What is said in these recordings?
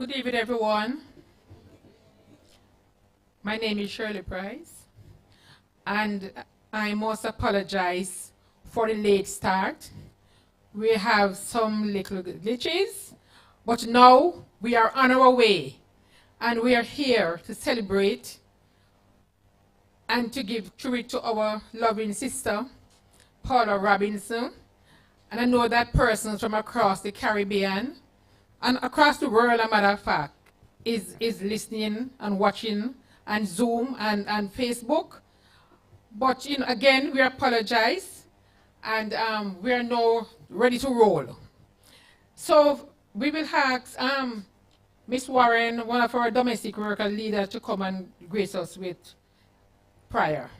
Good evening, everyone. My name is Shirley Price, and I must apologize for the late start. We have some little glitches, but now we are on our way, and we are here to celebrate and to give tribute to our loving sister, Paula Robinson. And I know that persons from across the Caribbean and across the world, a matter of fact, is listening and watching and Zoom and Facebook. But again, we apologize, and we are now ready to roll. So we will ask Miss Warren, one of our domestic worker leaders, to come and grace us with prayer.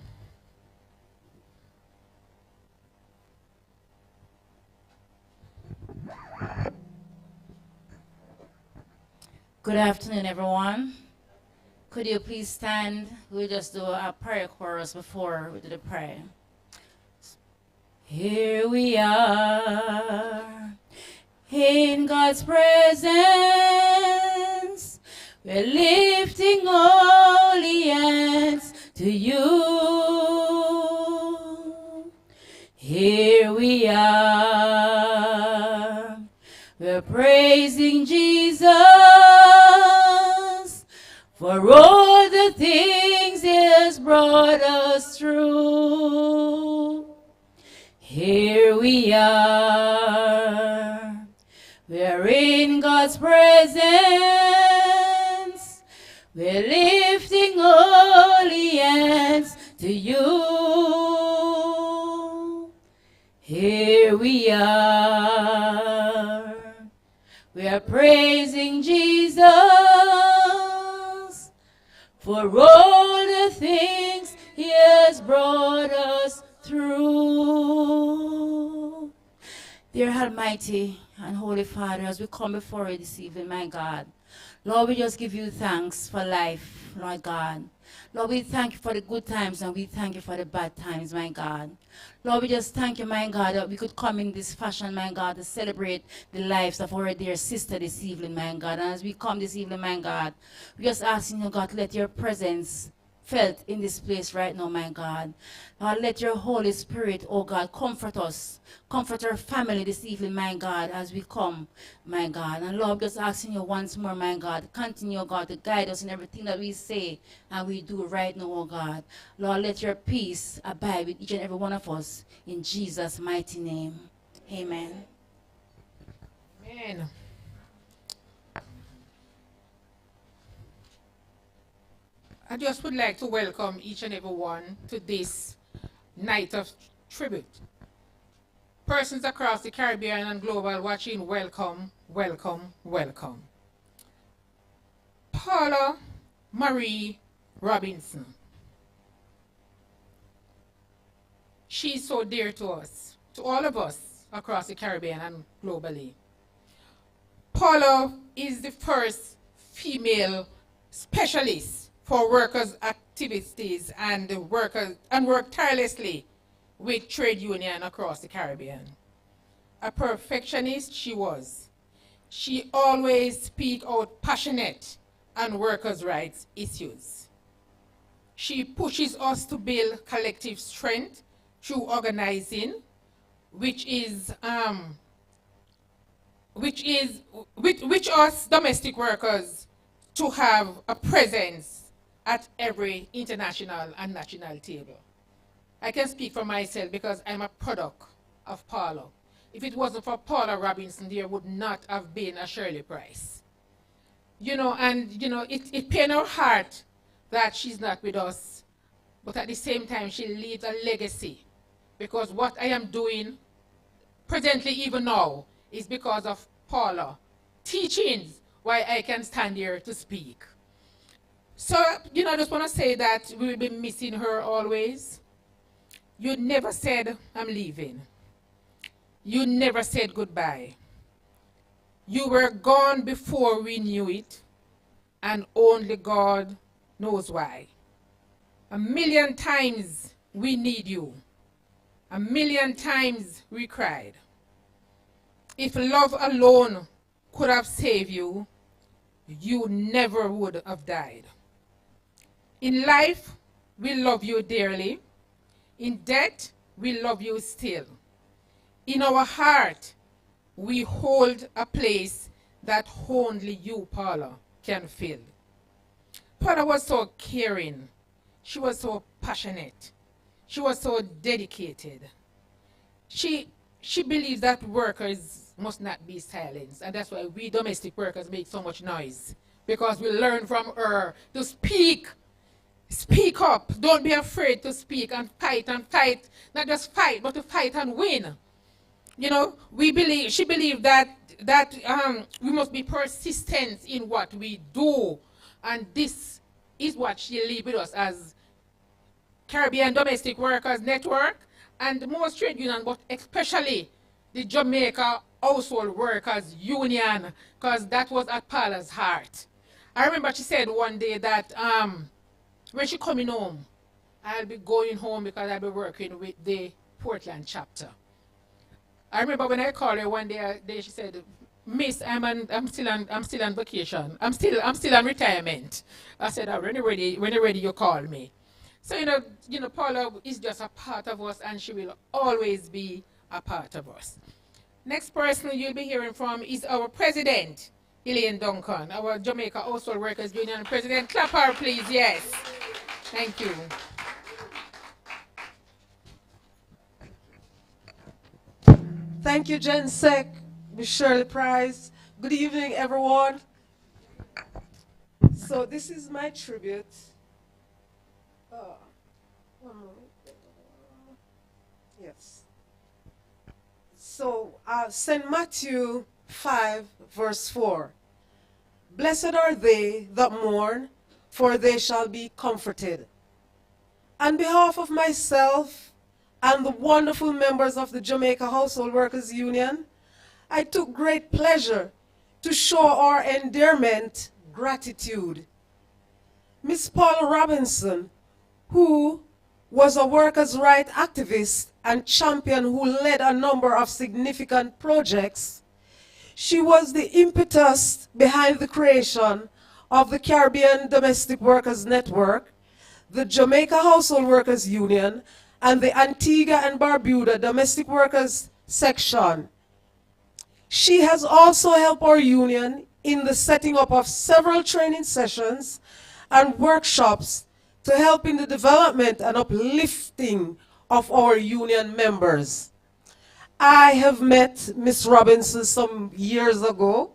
Good afternoon, everyone. Could you please stand? We'll just do a prayer chorus before we do the prayer. Here we are in God's presence. We're lifting holy hands to you. Here we are. We're praising Jesus for all the things He has brought us through. Here we are. We're in God's presence. We're lifting holy hands to you. Here we are. We are praising Jesus for all the things He has brought us through. Dear Almighty and Holy Father, as we come before you this evening, my God, Lord, we just give you thanks for life, Lord God. Lord, we thank you for the good times and we thank you for the bad times, my God. Lord, we just thank you, my God, that we could come in this fashion, my God, to celebrate the lives of our dear sister this evening, my God. And as we come this evening, my God, we just asking you, God, to let your presence felt in this place right now, my God. Lord, let your Holy Spirit, oh God, comfort us. Comfort our family this evening, my God, as we come, my God. And Lord, just asking you once more, my God, continue, oh God, to guide us in everything that we say and we do right now, oh God. Lord, let your peace abide with each and every one of us. In Jesus' mighty name. Amen. Amen. I just would like to welcome each and every one to this night of tribute. Persons across the Caribbean and global watching, welcome, welcome, welcome. Paula Marie Robinson. She's so dear to us, to all of us across the Caribbean and globally. Paula is the first female specialist for workers' activities and work tirelessly with trade union across the Caribbean. A perfectionist she was. She always speak out passionate on workers' rights issues. She pushes us to build collective strength through organizing, which us domestic workers to have a presence at every international and national table. I can speak for myself because I'm a product of Paula. If it wasn't for Paula Robinson, there would not have been a Shirley Price. It pains our heart that she's not with us, but at the same time, she leaves a legacy, because what I am doing presently, even now, is because of Paula teachings why I can stand here to speak. So, I just want to say that we will be missing her always. You never said, I'm leaving. You never said goodbye. You were gone before we knew it, and only God knows why. 1,000,000 times we need you. 1,000,000 times we cried. If love alone could have saved you, you never would have died. In life, we love you dearly. In death, we love you still. In our heart, we hold a place that only you, Paula, can fill. Paula was so caring. She was so passionate. She was so dedicated. She, she believes that workers must not be silenced, and that's why we domestic workers make so much noise. Because we learn from her to speak. Speak up. Don't be afraid to speak and fight and fight. Not just fight, but to fight and win. You know, she believed that we must be persistent in what we do. And this is what she leave with us as Caribbean Domestic Workers Network and most trade union, but especially the Jamaica Household Workers Union, because that was at Paula's heart. I remember she said one day that when she coming home, I'll be going home because I'll be working with the Portland chapter. I remember when I called her one day, she said, "Miss, I'm still on vacation. I'm still on retirement." I said, "Oh, when you're ready, you call me." So Paula is just a part of us, and she will always be a part of us. Next person you'll be hearing from is our president, Elaine Duncan, our Jamaica Household Workers Union president. Clap her, please. Yes. Thank you. Thank you, Jen Sek, Ms. Shirley Price. Good evening, everyone. So this is my tribute. One moment. Yes. So St. Matthew 5, verse 4. Blessed are they that mourn, for they shall be comforted. On behalf of myself and the wonderful members of the Jamaica Household Workers Union, I took great pleasure to show our endearment gratitude. Miss Paula Robinson, who was a workers' rights activist and champion who led a number of significant projects, she was the impetus behind the creation of the Caribbean Domestic Workers Network, the Jamaica Household Workers Union, and the Antigua and Barbuda Domestic Workers Section. She has also helped our union in the setting up of several training sessions and workshops to help in the development and uplifting of our union members. I have met Miss Robinson some years ago.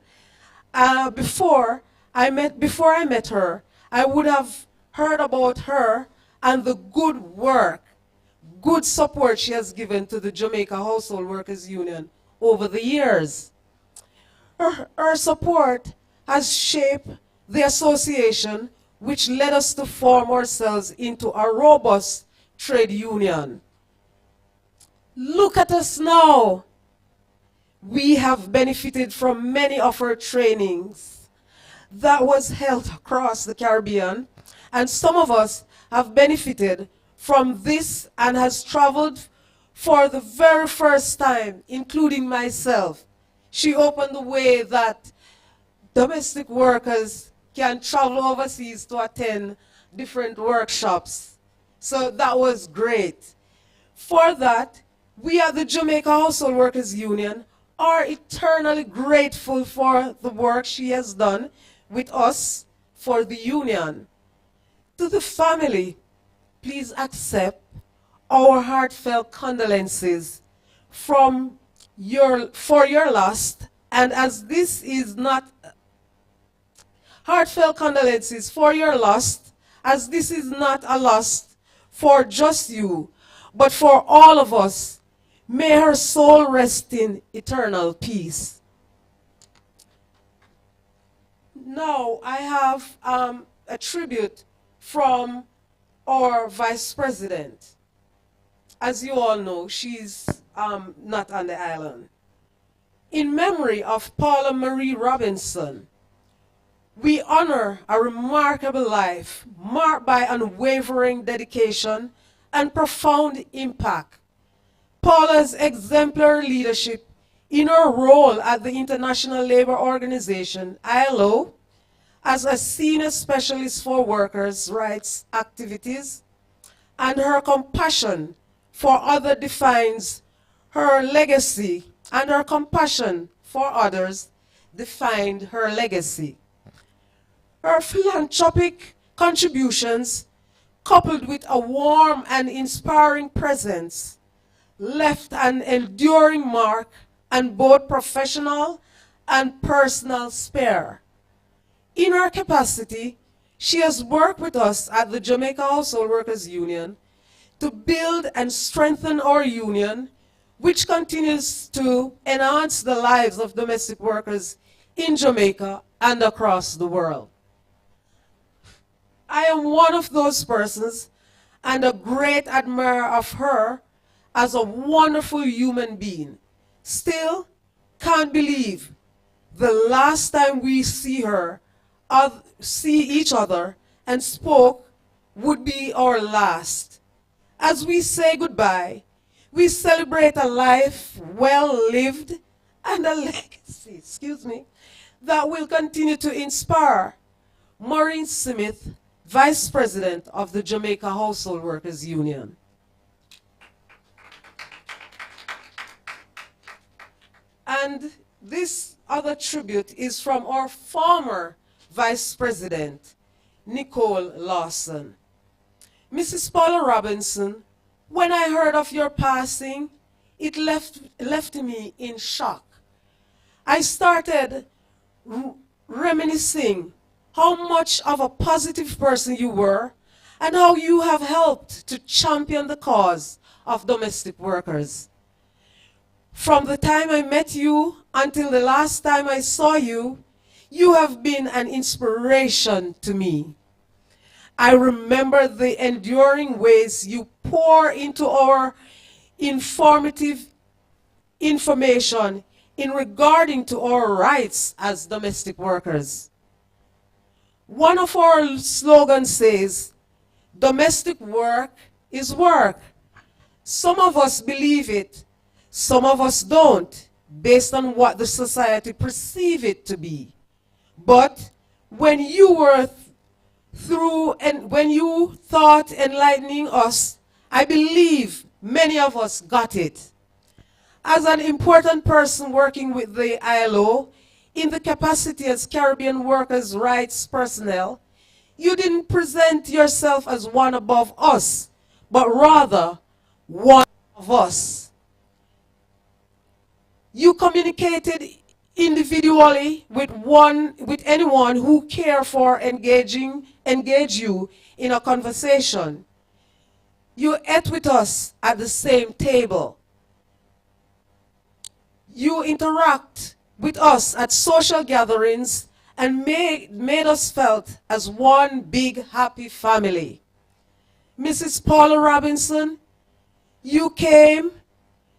Before I met her, I would have heard about her and the good work, good support she has given to the Jamaica Household Workers Union over the years. Her support has shaped the association, which led us to form ourselves into a robust trade union. Look at us now. We have benefited from many of her trainings that was held across the Caribbean, and some of us have benefited from this and has traveled for the very first time, including myself. She opened the way that domestic workers can travel overseas to attend different workshops. So that was great. For that, we at the Jamaica Household Workers Union are eternally grateful for the work she has done with us for the union. To the family, please accept our heartfelt condolences for your loss, and as this is not heartfelt condolences for your loss, as this is not a loss for just you, but for all of us. May her soul rest in eternal peace. Now I have a tribute from our Vice President. As you all know, she's not on the island. In memory of Paula Marie Robinson, we honor a remarkable life marked by unwavering dedication and profound impact. Paula's exemplary leadership in her role at the International Labour Organization, ILO, as a senior specialist for workers' rights activities, and her compassion for others defines her legacy, and her compassion for others defined her legacy. Her philanthropic contributions, coupled with a warm and inspiring presence, left an enduring mark on both professional and personal sphere. In her capacity, she has worked with us at the Jamaica Household Workers Union to build and strengthen our union, which continues to enhance the lives of domestic workers in Jamaica and across the world. I am one of those persons and a great admirer of her as a wonderful human being. Still, can't believe the last time we see each other and spoke would be our last. As we say goodbye, we celebrate a life well lived and a legacy, that will continue to inspire. Maureen Smith, Vice President of the Jamaica Household Workers Union. And this other tribute is from our former Vice President, Nicole Lawson. Mrs. Paula Robinson, when I heard of your passing, it left me in shock. I started reminiscing how much of a positive person you were and how you have helped to champion the cause of domestic workers. From the time I met you until the last time I saw you, you have been an inspiration to me. I remember the enduring ways you pour into our informative information in regarding to our rights as domestic workers. One of our slogans says, domestic work is work. Some of us believe it, some of us don't, based on what the society perceive it to be. But when you were through and when you thought enlightening us, I believe many of us got it. As an important person working with the ILO, in the capacity as Caribbean workers' rights personnel, you didn't present yourself as one above us, but rather one of us. You communicated individually with anyone who cared for engage you in a conversation. You ate with us at the same table. You interact with us at social gatherings and made us felt as one big happy family. Mrs. Paula Robinson, you came,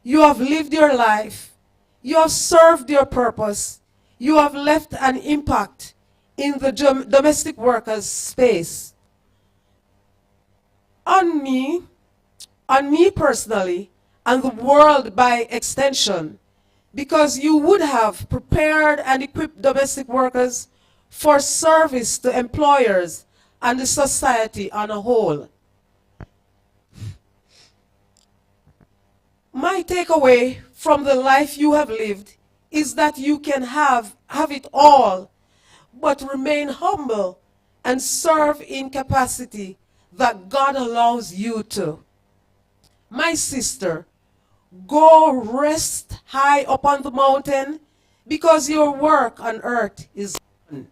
you have lived your life, you have served your purpose, you have left an impact in the domestic workers space. On me personally, and the world by extension, because you would have prepared and equipped domestic workers for service to employers and the society on a whole. My takeaway from the life you have lived is that you can have it all, but remain humble and serve in capacity that God allows you to. My sister, go rest high upon the mountain, because your work on earth is done.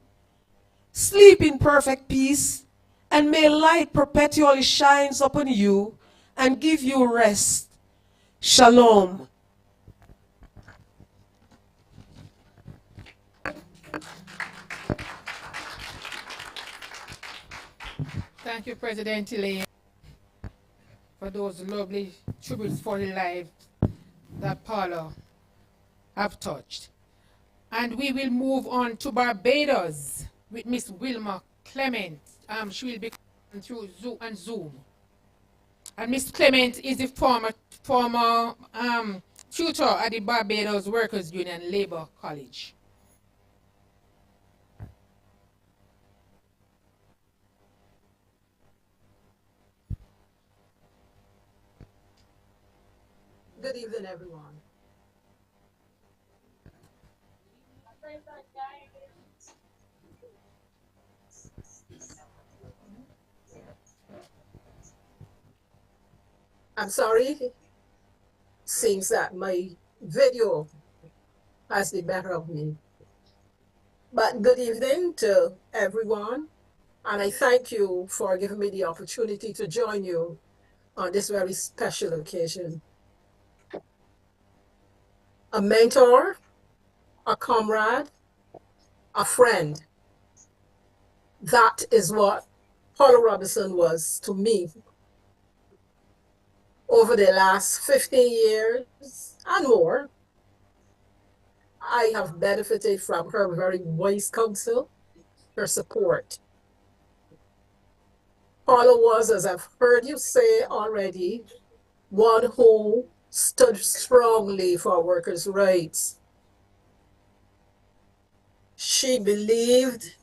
Sleep in perfect peace, and may light perpetually shines upon you and give you rest. Shalom. Thank you, President Elaine, for those lovely tributes for the life that Paula have touched. And we will move on to Barbados with Miss Wilma Clement. She will be coming through Zoom. And Miss Clement is the former tutor at the Barbados Workers Union Labour College. Good evening, everyone. I'm sorry. Seems that my video has the better of me. But good evening to everyone. And I thank you for giving me the opportunity to join you on this very special occasion. A mentor, a comrade, a friend. That is what Paula Robinson was to me over the last 15 years and more. I have benefited from her very wise counsel, her support. Paula was, as I've heard you say already, one who stood strongly for workers' rights. She believed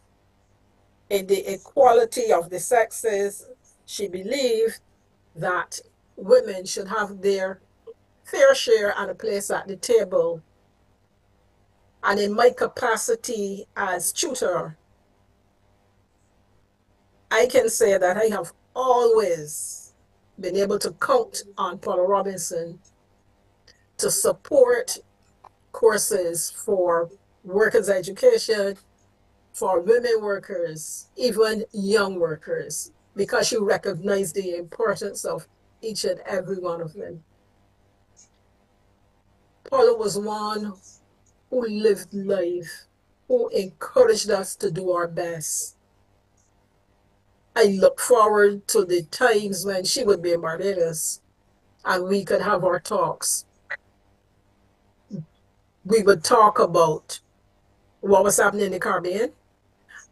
in the equality of the sexes. She believed that women should have their fair share and a place at the table. And in my capacity as tutor, I can say that I have always been able to count on Paula Robinson to support courses for workers' education, for women workers, even young workers, because she recognized the importance of each and every one of them. Paula was one who lived life, who encouraged us to do our best. I look forward to the times when she would be in Barbados and we could have our talks. We would talk about what was happening in the Caribbean.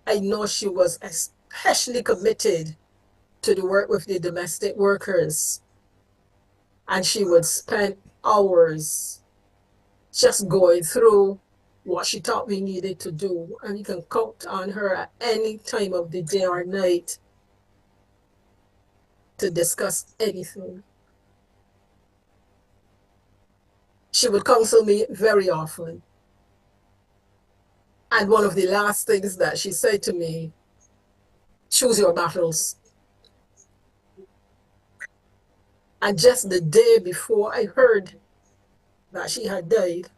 I know she was especially committed to the work with the domestic workers. And she would spend hours just going through what she thought we needed to do. And you can count on her at any time of the day or night to discuss anything. She would counsel me very often. And one of the last things that she said to me, choose your battles. And just the day before I heard that she had died,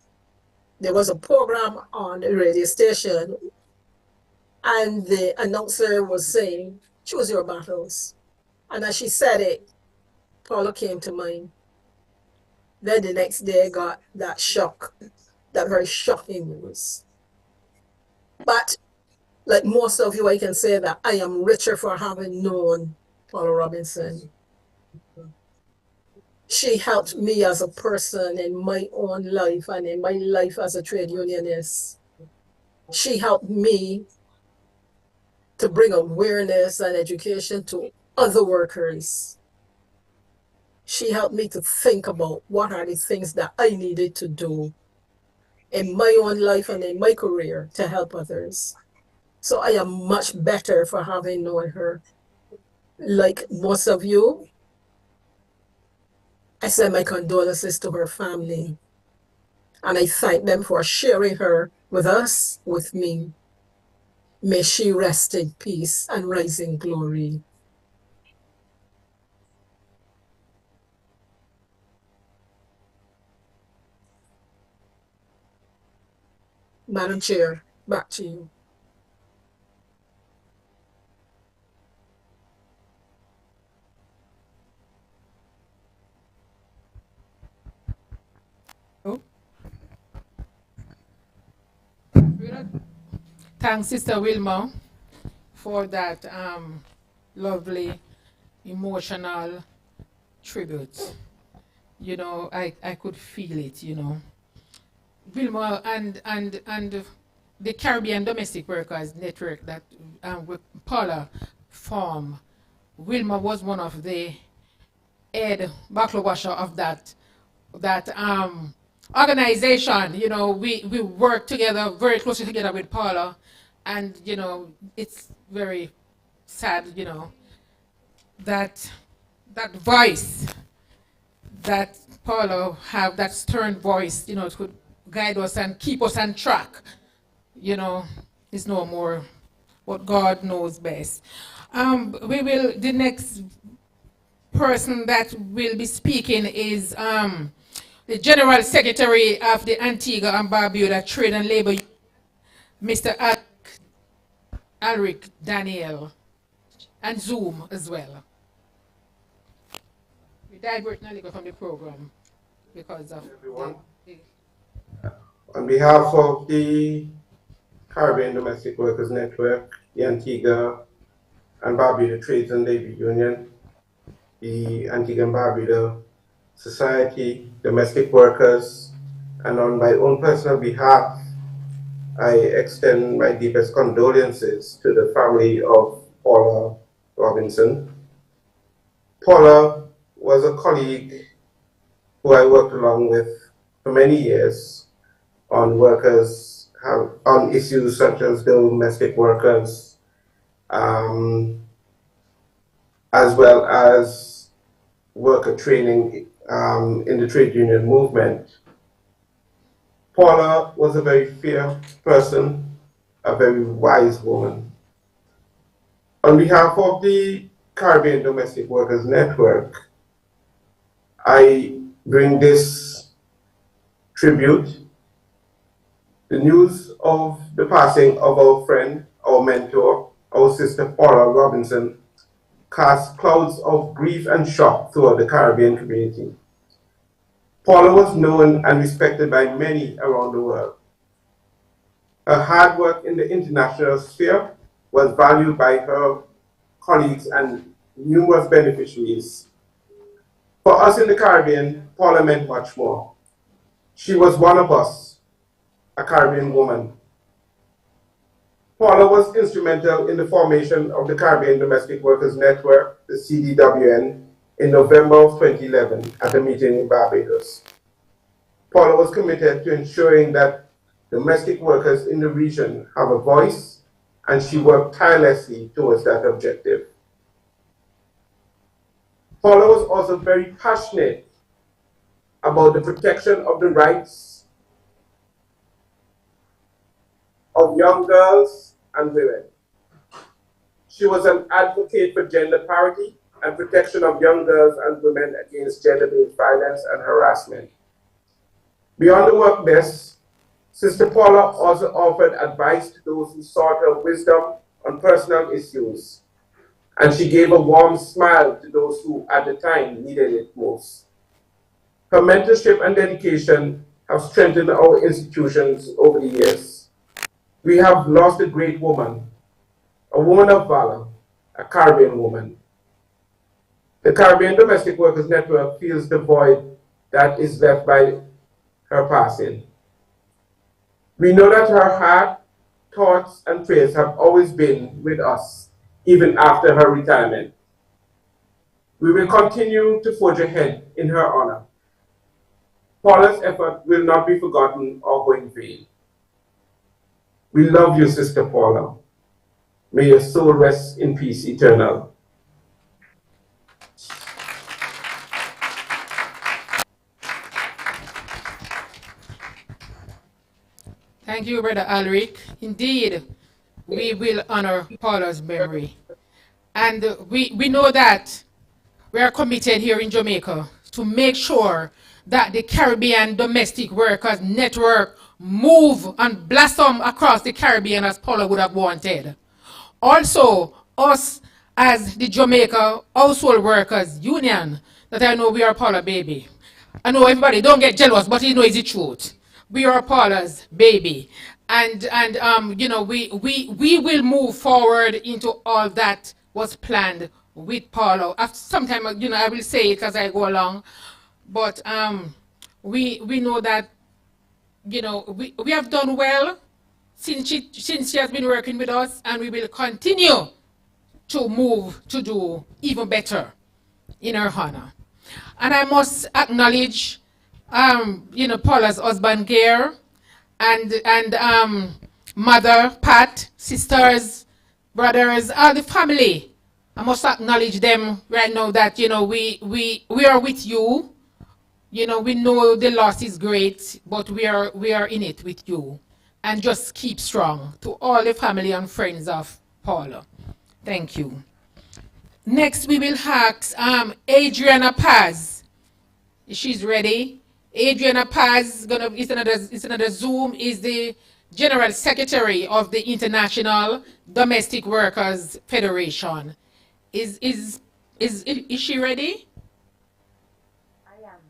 there was a program on the radio station, and the announcer was saying, choose your battles. And as she said it, Paula came to mind. Then the next day I got that shock, that very shocking news. But like most of you, I can say that I am richer for having known Paula Robinson. She helped me as a person in my own life and in my life as a trade unionist. She helped me to bring awareness and education to other workers. She helped me to think about what are the things that I needed to do in my own life and in my career to help others. So I am much better for having known her. Like most of you, I send my condolences to her family. And I thank them for sharing her with us, with me. May she rest in peace and rise in glory. Madam Chair, back to you. Oh. Thanks, Sister Wilma, for that lovely, emotional tribute. You know, I could feel it, you know. Wilma and the Caribbean Domestic Workers Network that Paula formed, Wilma was one of the head backlog of that organization. You know, we work together very closely together with Paula, and you know, it's very sad, you know, that voice that Paula have that stern voice, to guide us and keep us on track, is no more. What God knows best. The next person that will be speaking is the General Secretary of the Antigua and Barbuda Trade and Labor, Mr. Alric Daniel, and Zoom as well. We divert a little from the program because of On behalf of the Caribbean Domestic Workers Network, the Antigua and Barbuda Trades and Labor Union, the Antigua and Barbuda Society, domestic workers, and on my own personal behalf, I extend my deepest condolences to the family of Paula Robinson. Paula was a colleague who I worked along with for many years on on issues such as domestic workers, as well as worker training in the trade union movement. Paula was a very fair person, a very wise woman. On behalf of the Caribbean Domestic Workers Network, I bring this tribute. The news of the passing of our friend, our mentor, our sister Paula Robinson, cast clouds of grief and shock throughout the Caribbean community. Paula was known and respected by many around the world. Her hard work in the international sphere was valued by her colleagues and numerous beneficiaries. For us in the Caribbean, Paula meant much more. She was one of us, a Caribbean woman. Paula was instrumental in the formation of the Caribbean Domestic Workers Network, the CDWN, in November of 2011 at a meeting in Barbados. Paula was committed to ensuring that domestic workers in the region have a voice, and she worked tirelessly towards that objective. Paula was also very passionate about the protection of the rights of young girls and women. She was an advocate for gender parity and protection of young girls and women against gender-based violence and harassment. Beyond the work desk, Sister Paula also offered advice to those who sought her wisdom on personal issues, and she gave a warm smile to those who at the time needed it most. Her mentorship and dedication have strengthened our institutions over the years. We have lost a great woman, a woman of valor, a Caribbean woman. The Caribbean Domestic Workers Network feels the void that is left by her passing. We know that her heart, thoughts, and prayers have always been with us, even after her retirement. We will continue to forge ahead in her honor. Paula's effort will not be forgotten or go in vain. We love you, Sister Paula. May your soul rest in peace eternal. Thank you, Brother Alric. Indeed, we will honor Paula's memory. And we know that we are committed here in Jamaica to make sure that the Caribbean Domestic Workers Network move and blossom across the Caribbean as Paula would have wanted. Also, us as the Jamaica Household Workers Union, that I know we are Paula baby. I know everybody don't get jealous, but you know it's the truth. We are Paula's baby. And we will move forward into all that was planned with Paula. Sometime, I will say it as I go along. But we know that, we have done well since she has been working with us, and we will continue to move to do even better in her honor. And I must acknowledge, Paula's husband, Gare, and mother, Pat, sisters, brothers, all the family. I must acknowledge them right now that, we are with you. You know, we know the loss is great, but we are in it with you. And just keep strong to all the family and friends of Paula. Thank you. Next, we will ask Adriana Paz. She's ready. Adriana Paz is another Zoom, is the General Secretary of the International Domestic Workers Federation. Is she ready? I am.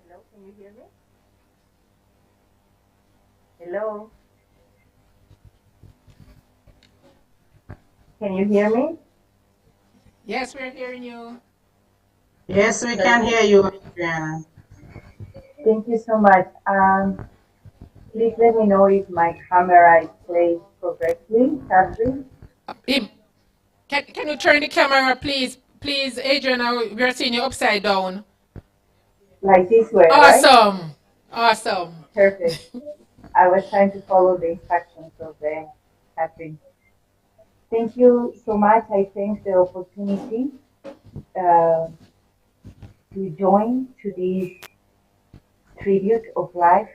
Hello, can you hear me? Hello? Can you hear me? Yes, we're hearing you. Yes, we can hear you, Adriana. Thank you so much. Please let me know if my camera is placed correctly, Catherine. Im- can you turn the camera, please? Please, Adriana, we're seeing you upside down. Like this way, right? Awesome. Awesome. Perfect. I was trying to follow the instructions of the Catherine. Thank you so much. I thank the opportunity uh, to join to this tribute of life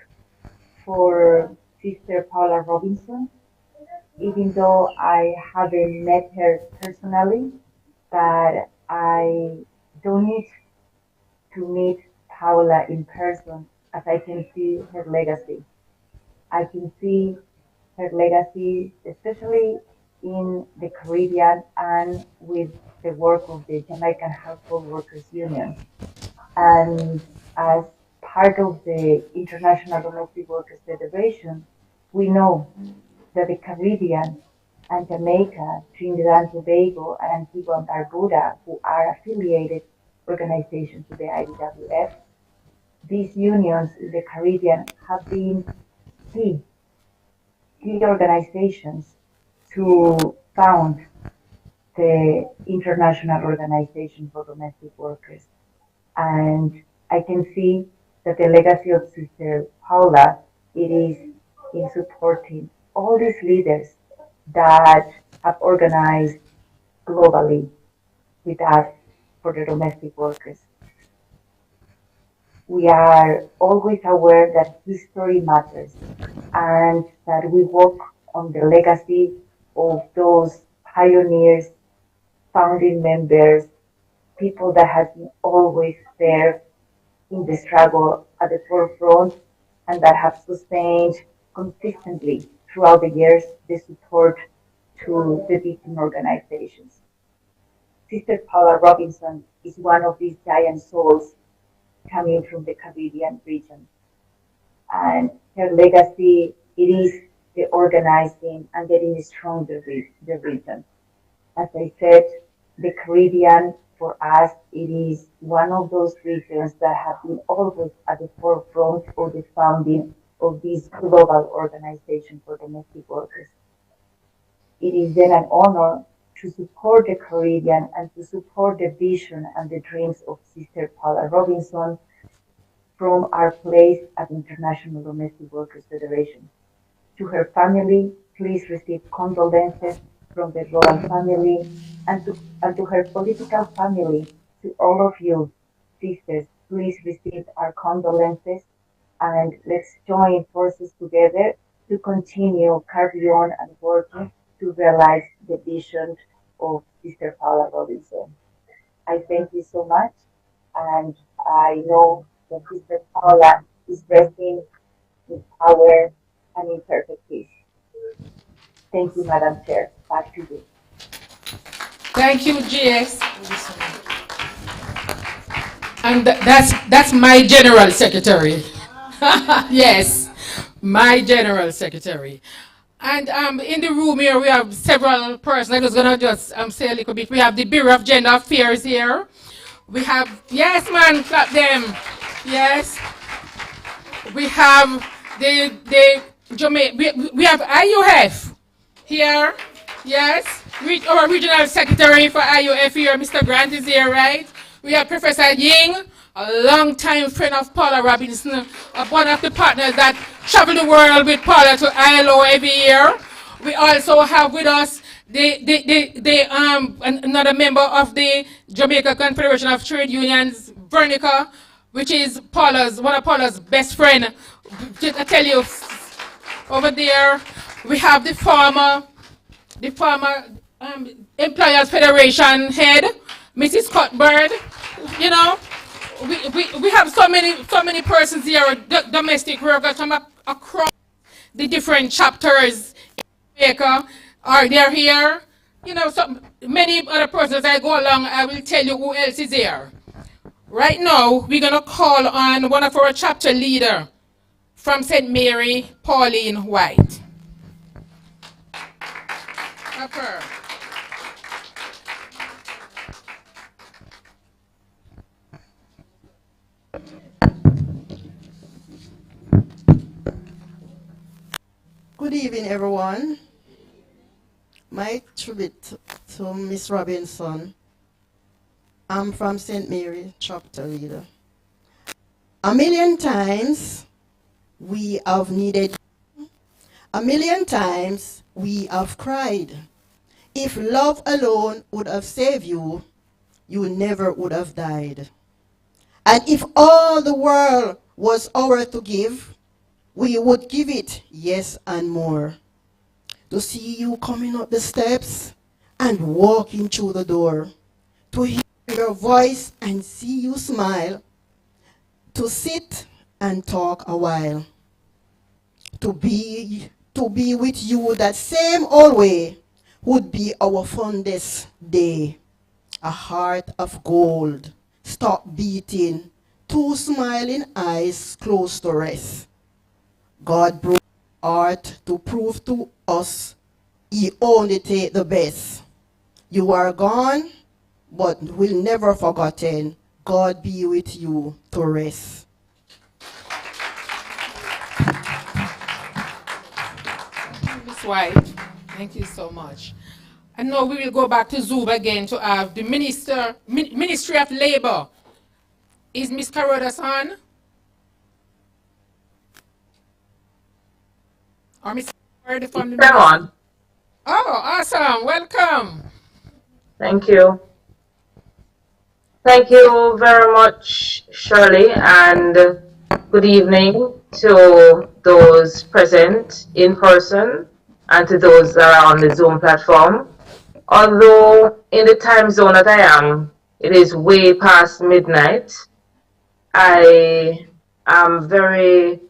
for Sister Paula Robinson, even though I haven't met her personally, but I don't need to meet Paula in person as I can see her legacy. I can see her legacy, especially in the Caribbean and with the work of the Jamaican Household Workers Union. And as part of the International Domestic Workers Federation, we know that the Caribbean and Jamaica, Trinidad and Tobago, and Antigua and Barbuda, who are affiliated organizations to the IWF, these unions in the Caribbean have been key organizations to found the International Organization for Domestic Workers. And I can see that the legacy of Sister Paula, it is in supporting all these leaders that have organized globally with us for the domestic workers. We are always aware that history matters and that we work on the legacy of those pioneers, founding members, people that have been always there in the struggle at the forefront and that have sustained consistently throughout the years the support to the victim organizations. Sister Paula Robinson is one of these giant souls coming from the Caribbean region. And her legacy, it is the organizing and getting stronger the region. As I said, the Caribbean for us, it is one of those regions that have been always at the forefront of the founding of this global organization for domestic workers. It is then an honor to support the Caribbean and to support the vision and the dreams of Sister Paula Robinson from our place at International Domestic Workers Federation. To her family, please receive condolences from the royal family, and to her political family, to all of you, sisters, please receive our condolences, and let's join forces together to continue carry on and working to realize the vision of Sister Paula Robinson. I thank you so much, and I know that Sister Paula is resting in power and in perfect peace. Thank you, Madam Chair. Back to you. Thank you, GS. And that's my general secretary. Yes, my general secretary. And in the room here, we have several persons. I'm just going to just say a little bit. We have the Bureau of Gender Affairs here. We have, yes, man, clap them. Yes. We have the Jamaica, we have IUF here. Yes. Our regional secretary for IUF here, Mr. Grant, is here, right? We have Professor Ying, a long-time friend of Paula Robinson, one of the partners that travel the world with Paula to ILO every year. We also have with us another member of the Jamaica Confederation of Trade Unions, Veronica, which is Paula's, one of Paula's best friend. I tell you, over there, we have the former Employers Federation head, Mrs. Cuthbert. You know, we have so many persons here, domestic workers from across the different chapters in Jamaica. Are they here? You know, so many other persons. As I go along, I will tell you who else is here. Right now, we're gonna call on one of our chapter leader from St. Mary, Pauline White. Upper. Good evening, everyone. My tribute to Miss Robinson. I'm from St. Mary, chapter leader. A million times we have needed you. A million times we have cried. If love alone would have saved you, you never would have died. And if all the world was ours to give, we would give it, yes, and more. To see you coming up the steps and walking through the door, to hear your voice and see you smile, to sit and talk a while, to be with you that same old way would be our fondest day. A heart of gold, stop beating, two smiling eyes close to rest. God broke heart to prove to us he only take the best. You are gone, but will never forgotten. God be with you to rest. Miss White, thank you so much. And now we will go back to Zoom again to have the Ministry of Labor. Is Miss Carrodas on? Or Miss Carrodas from the Come on. Oh, awesome. Welcome. Thank you. Thank you very much, Shirley, and good evening to those present in person and to those that are on the Zoom platform. Although in the time zone that I am, it is way past midnight, I am very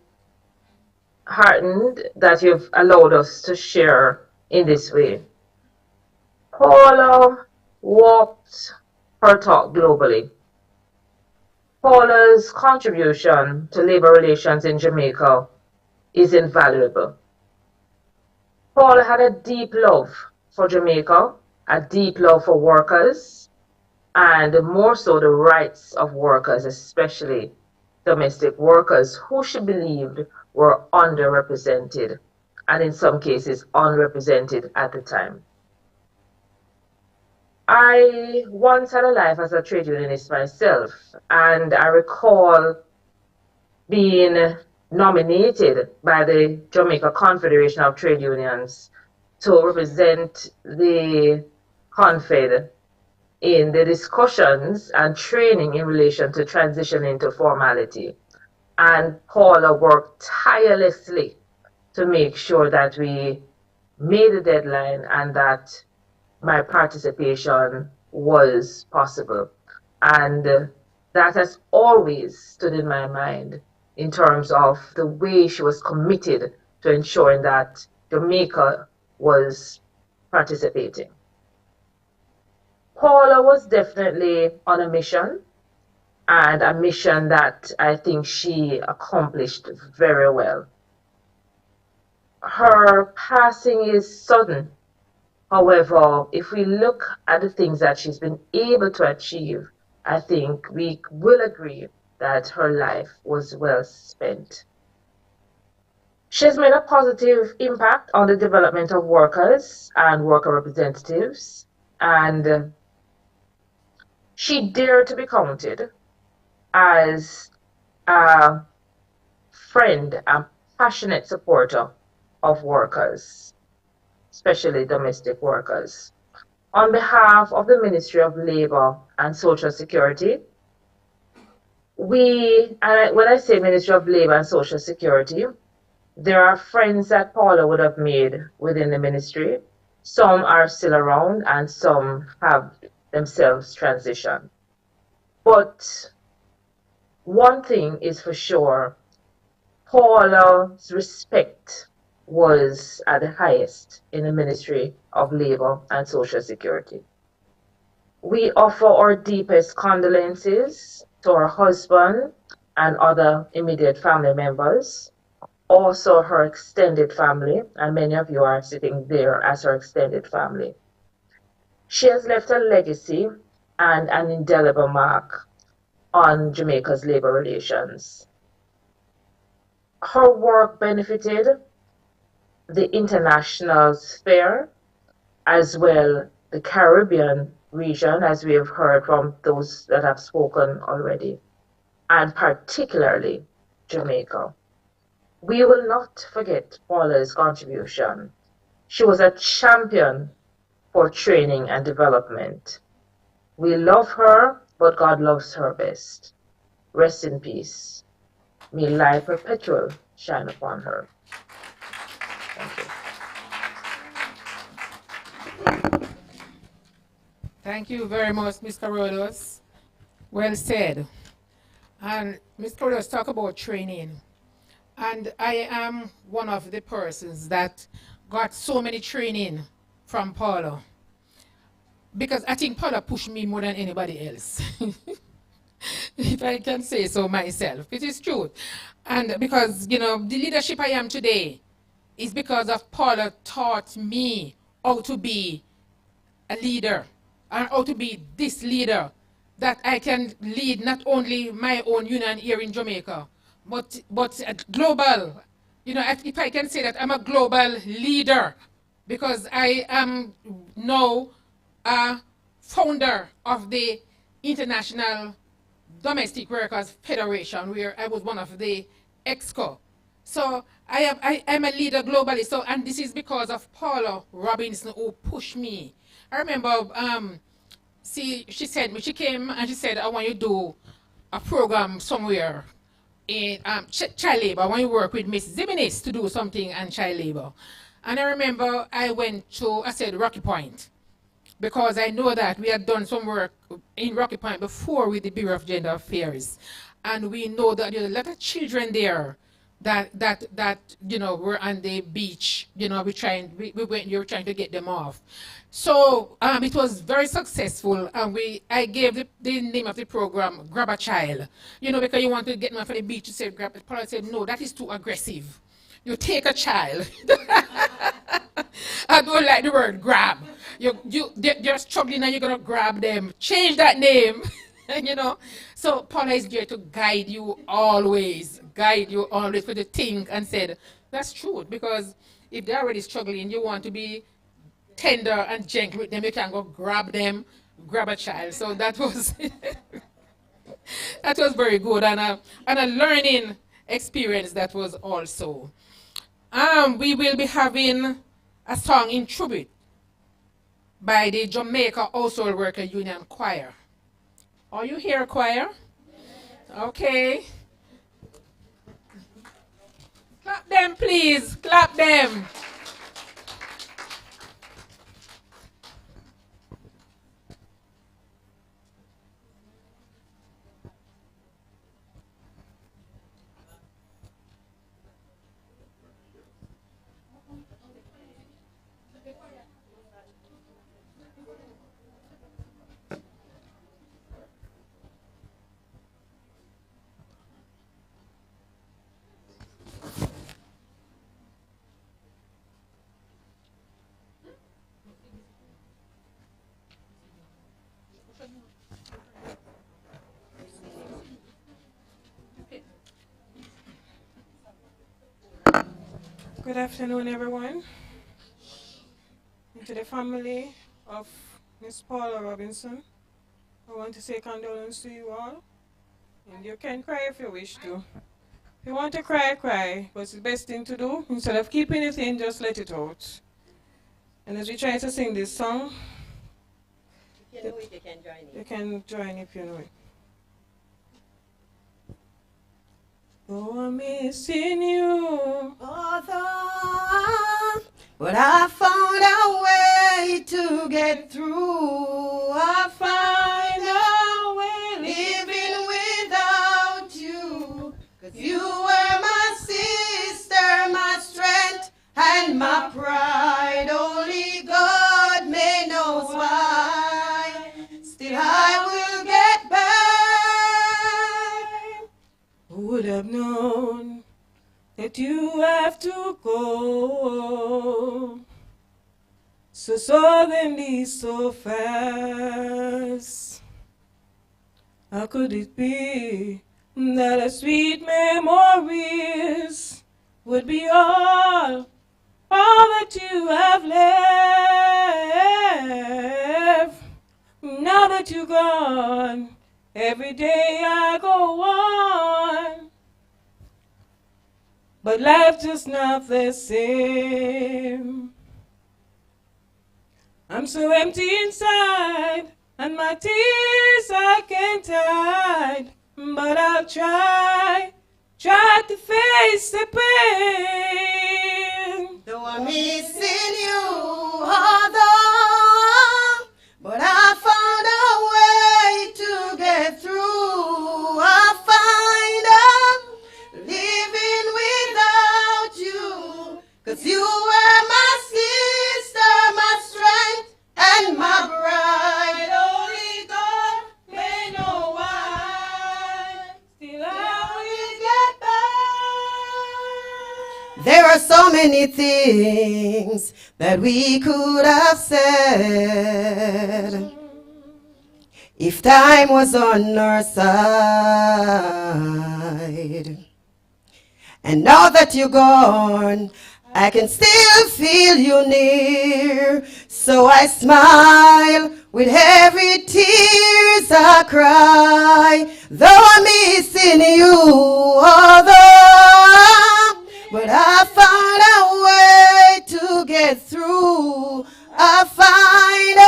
heartened that you've allowed us to share in this way. Paula walked her talk globally. Paula's contribution to labor relations in Jamaica is invaluable. Paula had a deep love for Jamaica, a deep love for workers, and more so the rights of workers, especially domestic workers, who she believed were underrepresented, and in some cases unrepresented at the time. I once had a life as a trade unionist myself, and I recall being nominated by the Jamaica Confederation of Trade Unions to represent the Confed in the discussions and training in relation to transition into formality. And Paula worked tirelessly to make sure that we made the deadline and that my participation was possible. And that has always stood in my mind in terms of the way she was committed to ensuring that Jamaica was participating. Paula was definitely on a mission, and a mission that I think she accomplished very well. Her passing is sudden. However, if we look at the things that she's been able to achieve, I think we will agree that her life was well spent. She's made a positive impact on the development of workers and worker representatives, and she dared to be counted as a friend and passionate supporter of workers, especially domestic workers. On behalf of the Ministry of Labor and Social Security, When I say Ministry of Labor and Social Security, there are friends that Paula would have made within the ministry. Some are still around and some have themselves transitioned. But one thing is for sure, Paula's respect was at the highest in the Ministry of Labor and Social Security. We offer our deepest condolences to her husband and other immediate family members, also her extended family, and many of you are sitting there as her extended family. She has left a legacy and an indelible mark on Jamaica's labor relations. Her work benefited the international sphere as well the Caribbean region, as we have heard from those that have spoken already, and particularly Jamaica. We will not forget Paula's contribution. She was a champion for training and development. We love her, but God loves her best. Rest in peace. May light perpetual shine upon her. Thank you. Thank you very much, Mr. Rodos. Well said. And Mr. Rodos talk about training. And I am one of the persons that got so many training from Paula. Because I think Paula pushed me more than anybody else. If I can say so myself. It is true. And because, the leadership I am today is because of Paula taught me how to be a leader and how to be this leader that I can lead not only my own union here in Jamaica, but global. If I can say that I'm a global leader because I am now a founder of the International Domestic Workers Federation, where I was one of the EXCO. So I am a leader globally. So, and this is because of Paula Robinson who pushed me. I remember, she came and she said, I want you to do a program somewhere in child labor. I want you to work with Miss Zimenez to do something on child labor. And I remember I said Rocky Point, because I know that we had done some work in Rocky Point before with the Bureau of Gender Affairs. And we know that there's a lot of children there that were on the beach. We went there trying to get them off. So it was very successful, and I gave the name of the program Grab a Child. Because you want to get them off the beach, you said grab. Paula said, no, that is too aggressive. You take a child. I don't like the word grab. They're struggling and you're going to grab them. Change that name. So Paula is there to guide you always for the thing, and said, that's true, because if they're already struggling, you want to be tender and gentle with them. You can go grab them, grab a child. So that was that was very good, and a learning experience that was also. We will be having a song in tribute by the Jamaica Household Worker Union Choir. Are you here, choir? Okay. Clap them, please. Clap them. Good afternoon, everyone. And to the family of Miss Paula Robinson, I want to say condolences to you all. And you can cry if you wish to. If you want to cry, cry. But it's the best thing to do. Instead of keeping it in, just let it out. And as we try to sing this song, if you know it, you can join in. You can join if you know it. though I'm missing you. Although, but I found a way to get through. I find a way living without you. 'Cause you were my sister, my strength, and my pride. Only God may knows why. Still I will get back. Who would have known that you have to go so suddenly, so fast? How could it be that our sweet memories would be all that you have left? Now that you're gone, every day I go on, but life just not the same. I'm so empty inside, and my tears I can't hide, but I'll try to face the pain. Though I'm missing you, although, but I found a way to get through. I find a living without you. 'Cause you were my sister, my strength, and my bride. Only God may know why. Still I will get back. There are so many things that we could have said if time was on our side. And now that you're gone, I can still feel you near. So I smile with every tears I cry. Though I'm missing you, although, but I found a way to get through. I find a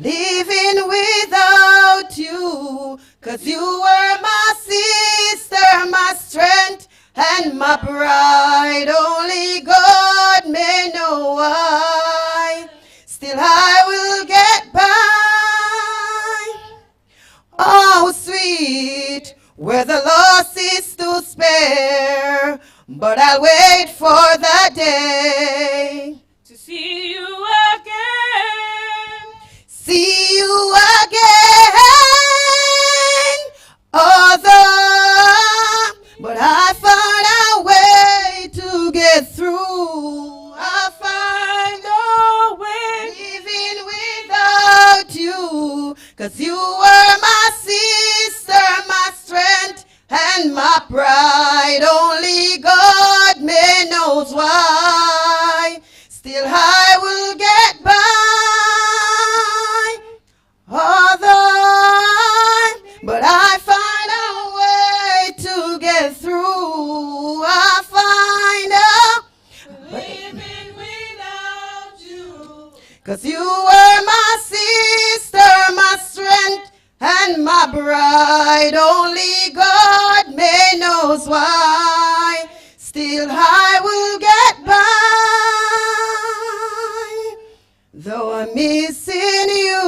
living without you. 'Cause you were my sister, my strength, and my pride. Only God may know why. Still I will get by. Oh, sweet, where the loss is to spare. But I'll wait for that day to see you again. See you again. Although, but I found a way to get through. I find a way living without you. 'Cause you were my sister, my strength, and my pride. Only God may knows why. Still I will get by. Although, but I find a way to get through. I find a living without you. 'Cause you were my sister, my strength, and my bride. Only God may knows why. Still I will get by. Though I'm missing you.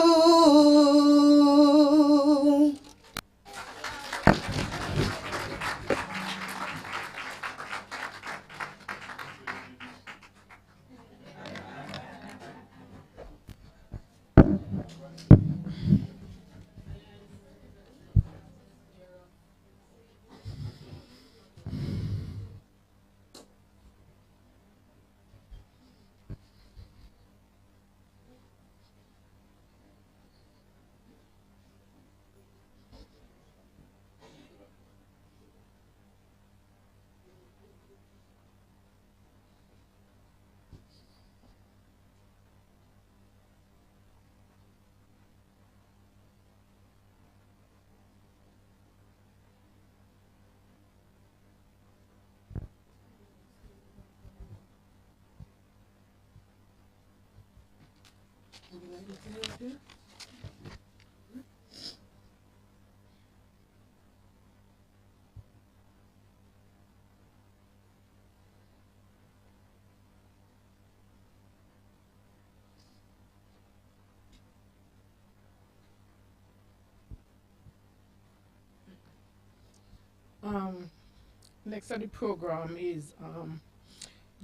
Next on the program is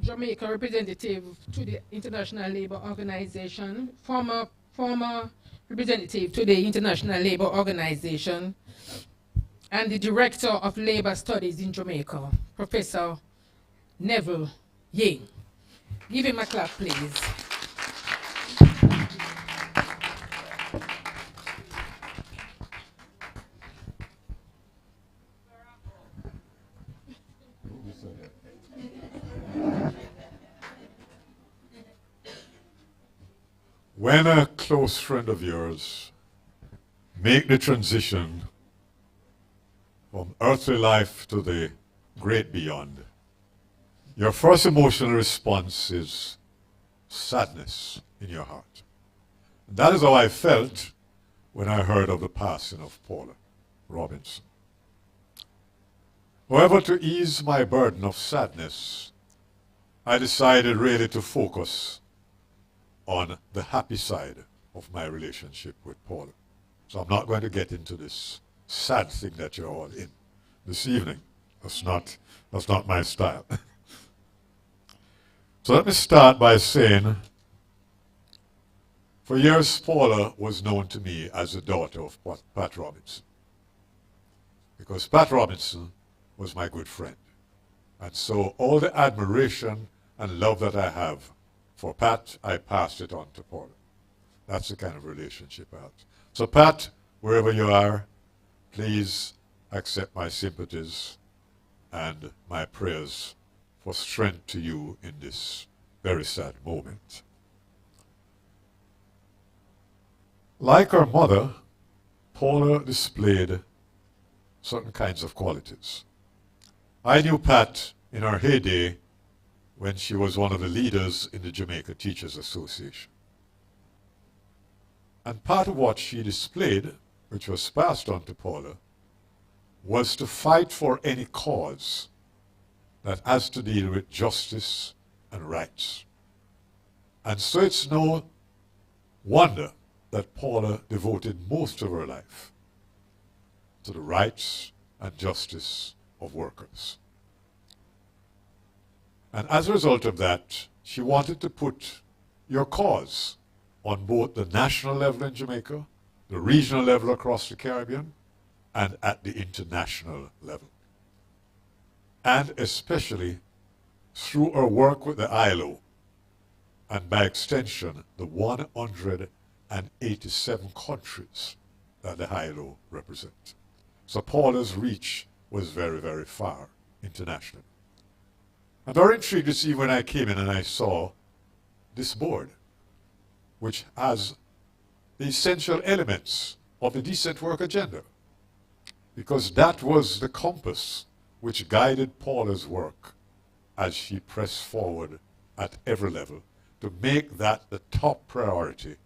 Jamaica representative to the International Labour Organization, former representative to the International Labour Organization, and the Director of Labour Studies in Jamaica, Professor Neville Ying. Give him a clap, please. When a close friend of yours make the transition from earthly life to the great beyond, your first emotional response is sadness in your heart. That is how I felt when I heard of the passing of Paula Robinson. However, to ease my burden of sadness, I decided really to focus on the happy side of my relationship with Paula. So I'm not going to get into this sad thing that you're all in this evening. That's not my style. So let me start by saying, for years Paula was known to me as the daughter of Pat Robinson, because Pat Robinson was my good friend. And so all the admiration and love that I have for Pat, I passed it on to Paula. That's the kind of relationship I have. So Pat, wherever you are, please accept my sympathies and my prayers for strength to you in this very sad moment. Like her mother, Paula displayed certain kinds of qualities. I knew Pat in her heyday when she was one of the leaders in the Jamaica Teachers Association. And part of what she displayed, which was passed on to Paula, was to fight for any cause that has to deal with justice and rights. And so it's no wonder that Paula devoted most of her life to the rights and justice of workers. And as a result of that, she wanted to put your cause on both the national level in Jamaica, the regional level across the Caribbean, and at the international level. And especially through her work with the ILO, and by extension, the 187 countries that the ILO represents. So Paula's reach was very, very far internationally. I'm very intrigued to see when I came in and I saw this board, which has the essential elements of the decent work agenda, because that was the compass which guided Paula's work as she pressed forward at every level to make that the top priority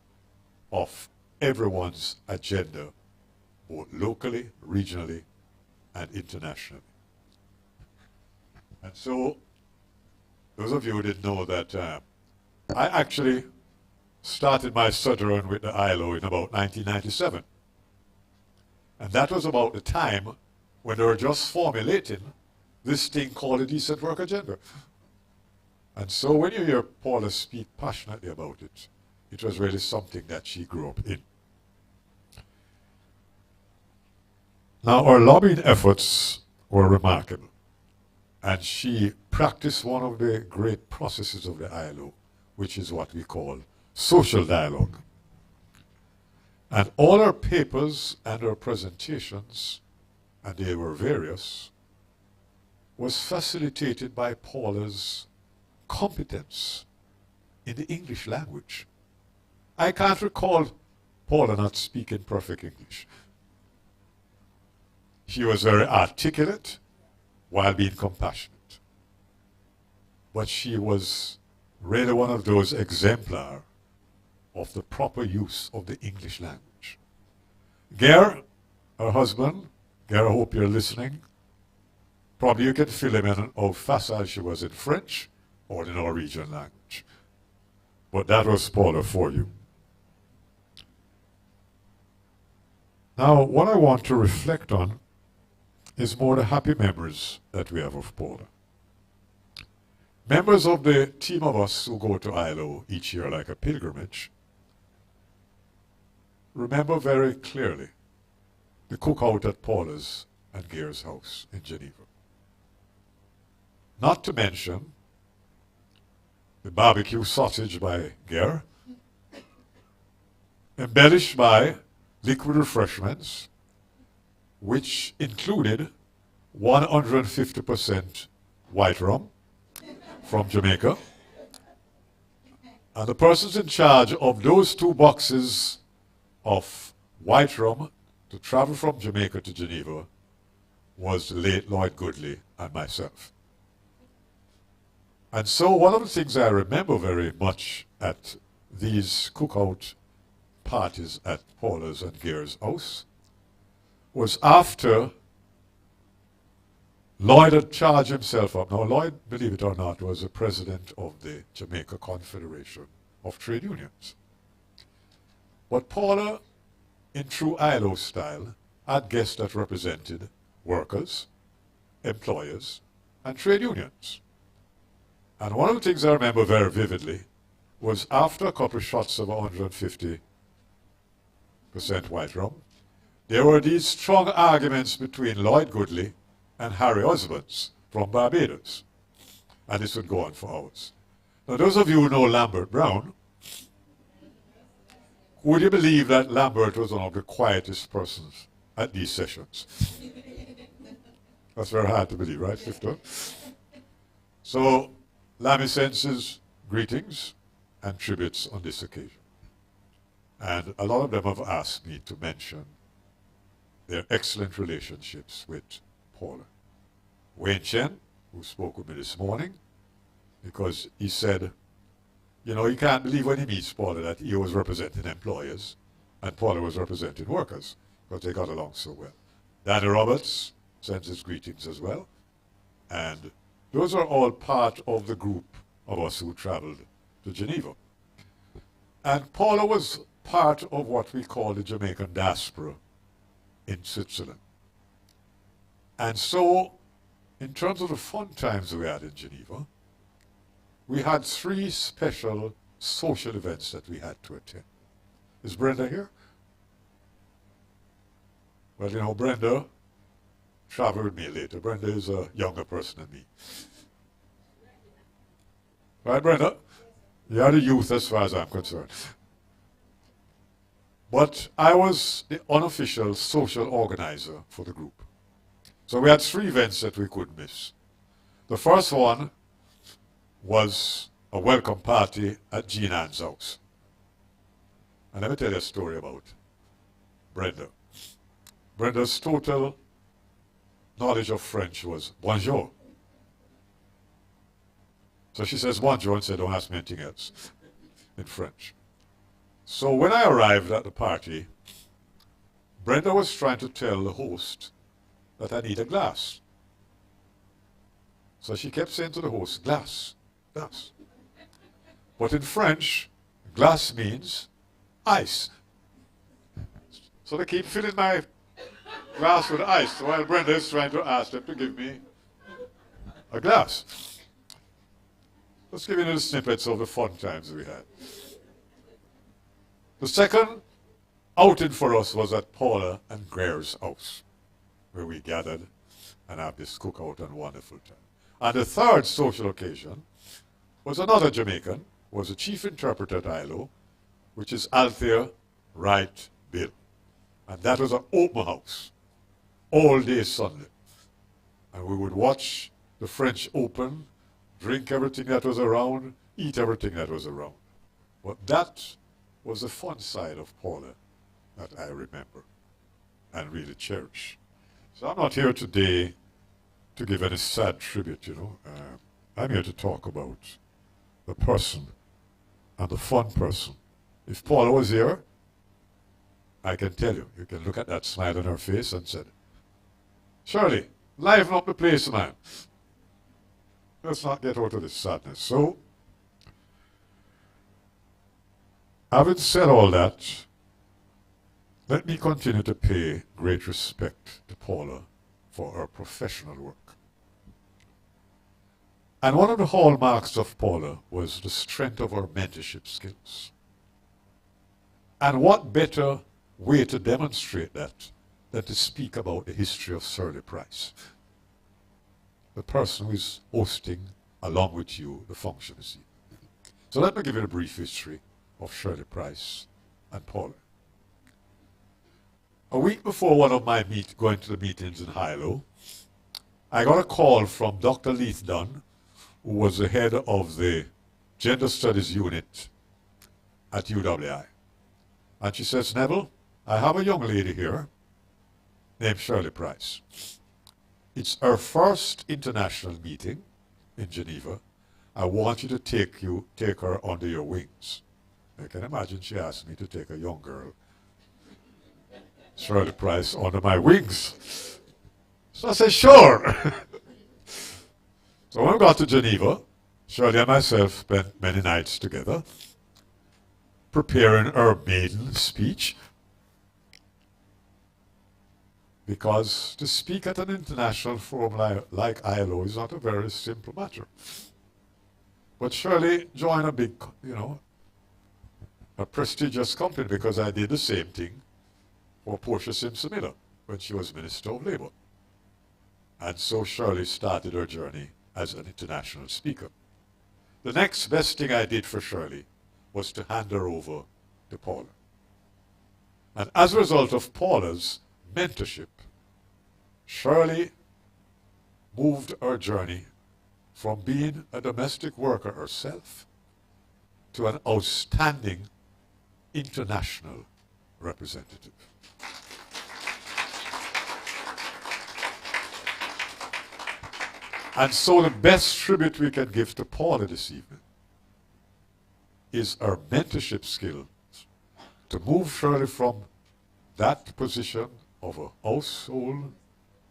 of everyone's agenda, both locally, regionally, and internationally. And so, those of you who didn't know that I actually started my sojourn with the ILO in about 1997. And that was about the time when they were just formulating this thing called the Decent Work Agenda. And so when you hear Paula speak passionately about it, it was really something that she grew up in. Now, her lobbying efforts were remarkable. And she practiced one of the great processes of the ILO, which is what we call social dialogue. And all her papers and her presentations, and they were various, was facilitated by Paula's competence in the English language. I can't recall Paula not speaking perfect English. She was very articulate while being compassionate. But she was really one of those exemplars of the proper use of the English language. Ger, her husband, Ger, I hope you're listening. Probably you can fill him in how facile she was in French or the Norwegian language. But that was Paula for you. Now, what I want to reflect on is more the happy memories that we have of Paula. Members of the team of us who go to ILO each year like a pilgrimage remember very clearly the cookout at Paula's and Gear's house in Geneva. Not to mention the barbecue sausage by Gear, embellished by liquid refreshments, which included 150% white rum from Jamaica. And the persons in charge of those 2 boxes of white rum to travel from Jamaica to Geneva was the late Lloyd Goodley and myself. And so one of the things I remember very much at these cookout parties at Paula's and Gear's house was after Lloyd had charged himself up. Now, Lloyd, believe it or not, was the president of the Jamaica Confederation of Trade Unions. But Paula, in true ILO style, had guests that represented workers, employers, and trade unions. And one of the things I remember very vividly was after a couple of shots of 150% white rum, there were these strong arguments between Lloyd Goodley and Harry Osborns from Barbados. And this would go on for hours. Now, those of you who know Lambert Brown, would you believe that Lambert was one of the quietest persons at these sessions? That's very hard to believe, right, Clifton? So, Lammy sends his greetings and tributes on this occasion. And a lot of them have asked me to mention their excellent relationships with Paula. Wayne Chen, who spoke with me this morning, because he said, you know, he can't believe when he meets Paula that he was representing employers and Paula was representing workers, because they got along so well. Danny Roberts sends his greetings as well. And those are all part of the group of us who traveled to Geneva. And Paula was part of what we call the Jamaican diaspora in Switzerland. And so, in terms of the fun times we had in Geneva, we had 3 special social events that we had to attend. Is Brenda here? Well, you know, Brenda traveled with me later. Brenda is a younger person than me. Right, Brenda? You are the youth as far as I'm concerned. But I was the unofficial social organizer for the group. So we had 3 events that we couldn't miss. The first one was a welcome party at Jean Ann's house. And let me tell you a story about Brenda. Brenda's total knowledge of French was bonjour. So she says bonjour and said, don't ask me anything else in French. So when I arrived at the party, Brenda was trying to tell the host that I need a glass. So she kept saying to the host, glass, glass. But in French, glass means ice. So they keep filling my glass with ice while Brenda is trying to ask them to give me a glass. Let's give you little snippets of the fun times we had. The second outing for us was at Paula and Greer's house, where we gathered and had this cookout and wonderful time. And the third social occasion was another Jamaican, was the chief interpreter at ILO, which is Althea Wright Bill. And that was an open house, all day Sunday. And we would watch the French Open, drink everything that was around, eat everything that was around. But that was the fun side of Paula that I remember and really cherish. So I'm not here today to give any sad tribute, you know. I'm here to talk about the person and the fun person. If Paula was here, I can tell you, you can look at that smile on her face and say, Shirley, liven up the place, man. Let's not get out of this sadness. So, having said all that, let me continue to pay great respect to Paula for her professional work. And one of the hallmarks of Paula was the strength of her mentorship skills. And what better way to demonstrate that than to speak about the history of Shirley Price, the person who is hosting, along with you, the function this evening. So let me give you a brief history of Shirley Price and Paula. A week before one of my going to the meetings in Hilo, I got a call from Dr. Leith Dunn, who was the head of the Gender Studies Unit at UWI. And she says, Neville, I have a young lady here named Shirley Price. It's her first international meeting in Geneva. I want you to take her under your wings. I can imagine she asked me to take a young girl, Shirley Price, under my wings. So I said, sure. So when we got to Geneva, Shirley and myself spent many nights together preparing her maiden speech, because to speak at an international forum like ILO is not a very simple matter. But Shirley joined a big, a prestigious company, because I did the same thing for Portia Simpson Miller when she was Minister of Labour. And so Shirley started her journey as an international speaker. The next best thing I did for Shirley was to hand her over to Paula. And as a result of Paula's mentorship, Shirley moved her journey from being a domestic worker herself to an outstanding international representative. And so the best tribute we can give to Paula this evening is her mentorship skills to move Shirley from that position of a household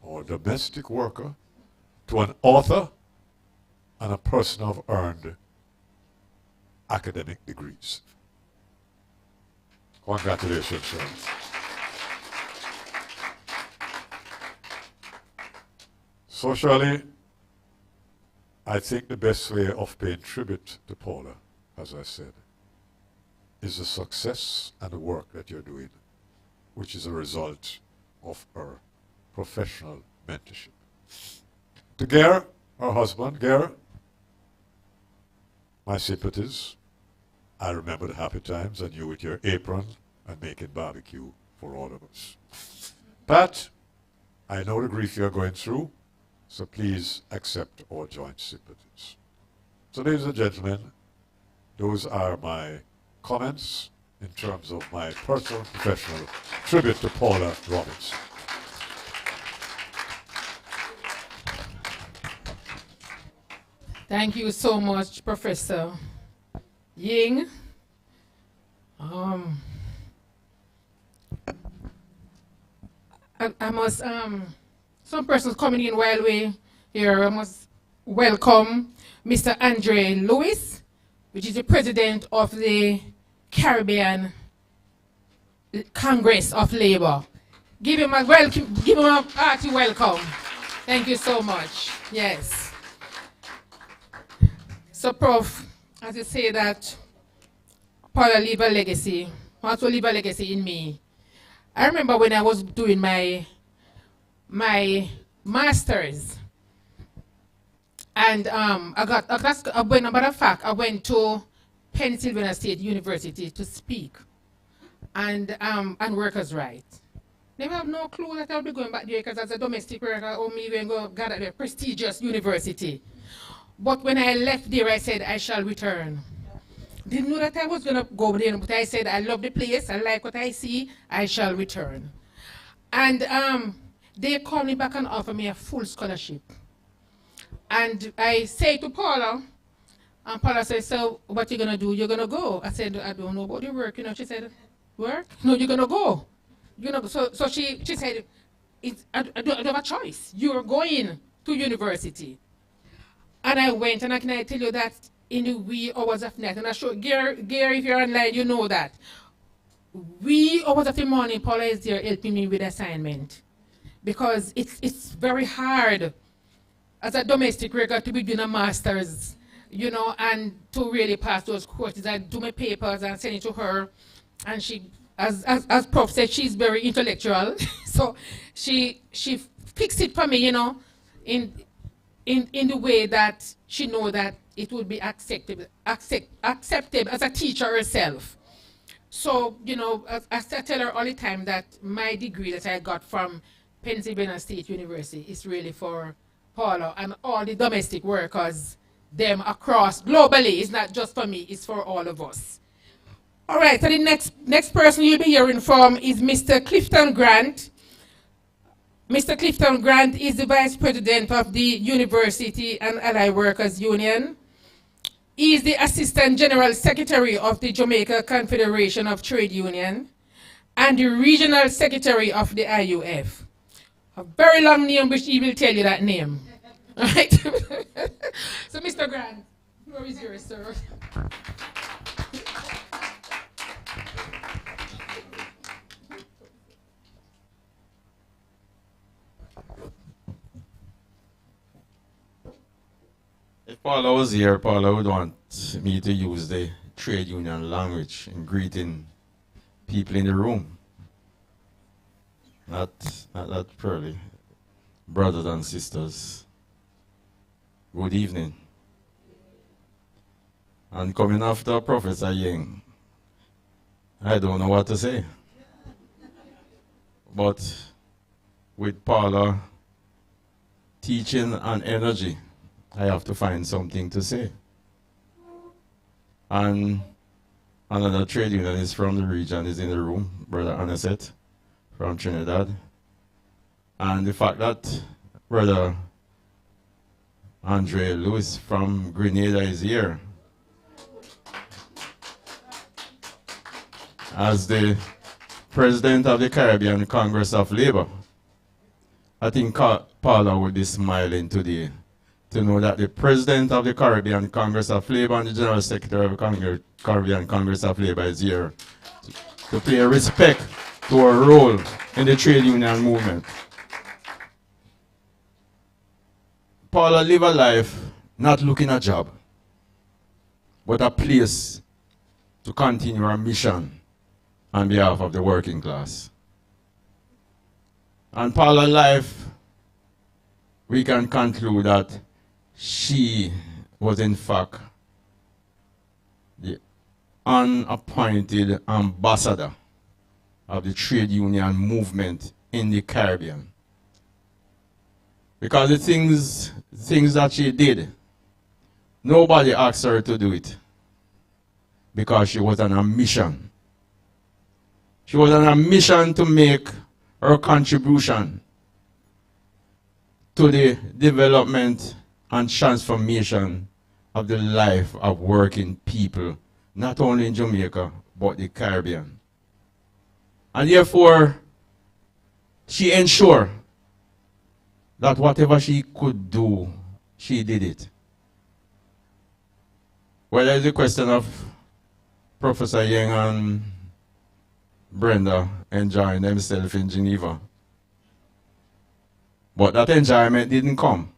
or domestic worker to an author and a person who have earned academic degrees. Congratulations, Shirley. So, Shirley, I think the best way of paying tribute to Paula, as I said, is the success and the work that you're doing, which is a result of her professional mentorship. To Gare, her husband, Gare, my sympathies. I remember the happy times and you with your apron and making barbecue for all of us. Pat, I know the grief you're going through, so please accept our joint sympathies. So, ladies and gentlemen, those are my comments in terms of my personal and professional tribute to Paula Robinson. Thank you so much, Professor Ying. I must, some persons coming in while we here, I must welcome Mr. Andre Lewis, which is the president of the Caribbean Congress of Labour. Give him a hearty welcome. Thank you so much. Yes. So, Prof, as you say that Paula leave a legacy, also leave a legacy in me. I remember when I was doing my master's, and I went to Pennsylvania State University to speak and workers' rights. They have no clue that I'll be going back there because as a domestic worker, or me even go gather at a prestigious university. But when I left there, I said, I shall return. Didn't know that I was going to go there, but I said, I love the place, I like what I see, I shall return. And they called me back and offered me a full scholarship. And I say to Paula, and Paula said, so what you going to do? You're going to go? I said, I don't know about the work. She said, work? No, you're going to go. So she said, I don't have a choice. You're going to university. And I went, and can I tell you that in the wee hours of night, and I show Gary, if you're online, you know that. Wee hours of the morning, Paula is there helping me with assignment. because it's very hard as a domestic worker to be doing a master's, you know, and to really pass those courses. I do my papers and send it to her, and she, as Prof said, she's very intellectual, so she fixed it for me, you know, in the way that she know that it would be acceptable as a teacher herself. So, you know, I tell her all the time that my degree that I got from Pennsylvania State University is really for Paula and all the domestic workers, them across globally. It's not just for me, it's for all of us. All right, so the next person you'll be hearing from is Mr. Clifton Grant. Mr. Clifton Grant is the Vice President of the University and Allied Workers Union. He is the Assistant General Secretary of the Jamaica Confederation of Trade Union and the Regional Secretary of the IUF. A very long name, which he will tell you that name. All right? So, Mr. Grant, the floor is yours, sir. If Paula was here, Paula would want me to use the trade union language in greeting people in the room. Not that purely. Brothers and sisters, good evening. And coming after Professor Yang, I don't know what to say. But with Paula teaching and energy, I have to find something to say. And another trade unionist from the region is in the room, Brother Anaset from Trinidad. And the fact that Brother Andre Lewis from Grenada is here as the President of the Caribbean Congress of Labor. I think Paula would be smiling today to know that the President of the Caribbean Congress of Labor and the General Secretary of the Caribbean Congress of Labor is here to pay respect to our role in the trade union movement. Paula live a life not looking a job, but a place to continue our mission on behalf of the working class. And Paula's life, we can conclude that she was in fact the unappointed ambassador of the trade union movement in the Caribbean. Because the things that she did, nobody asked her to do it. Because she was on a mission. She was on a mission to make her contribution to the development and transformation of the life of working people, not only in Jamaica, but the Caribbean. And therefore, she ensured that whatever she could do, she did it. Well, there's the question of Professor Yang and Brenda enjoying themselves in Geneva. But that enjoyment didn't come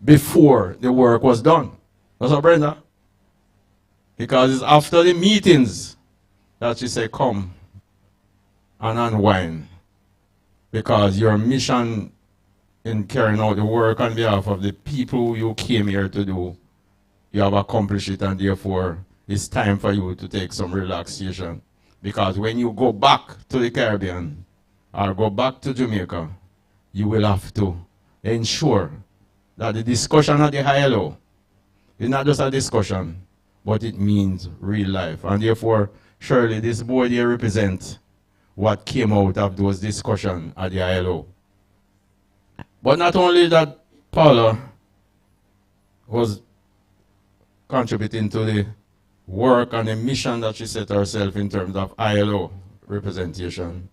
before the work was done. That's what, Brenda? Because it's after the meetings that she said, come and unwind. Because your mission in carrying out the work on behalf of the people you came here to do, you have accomplished it, and therefore it's time for you to take some relaxation. Because when you go back to the Caribbean or go back to Jamaica, you will have to ensure that the discussion at the high low is not just a discussion, but it means real life. And therefore, surely this board here represents what came out of those discussions at the ILO. But not only that, Paula was contributing to the work and the mission that she set herself in terms of ILO representation.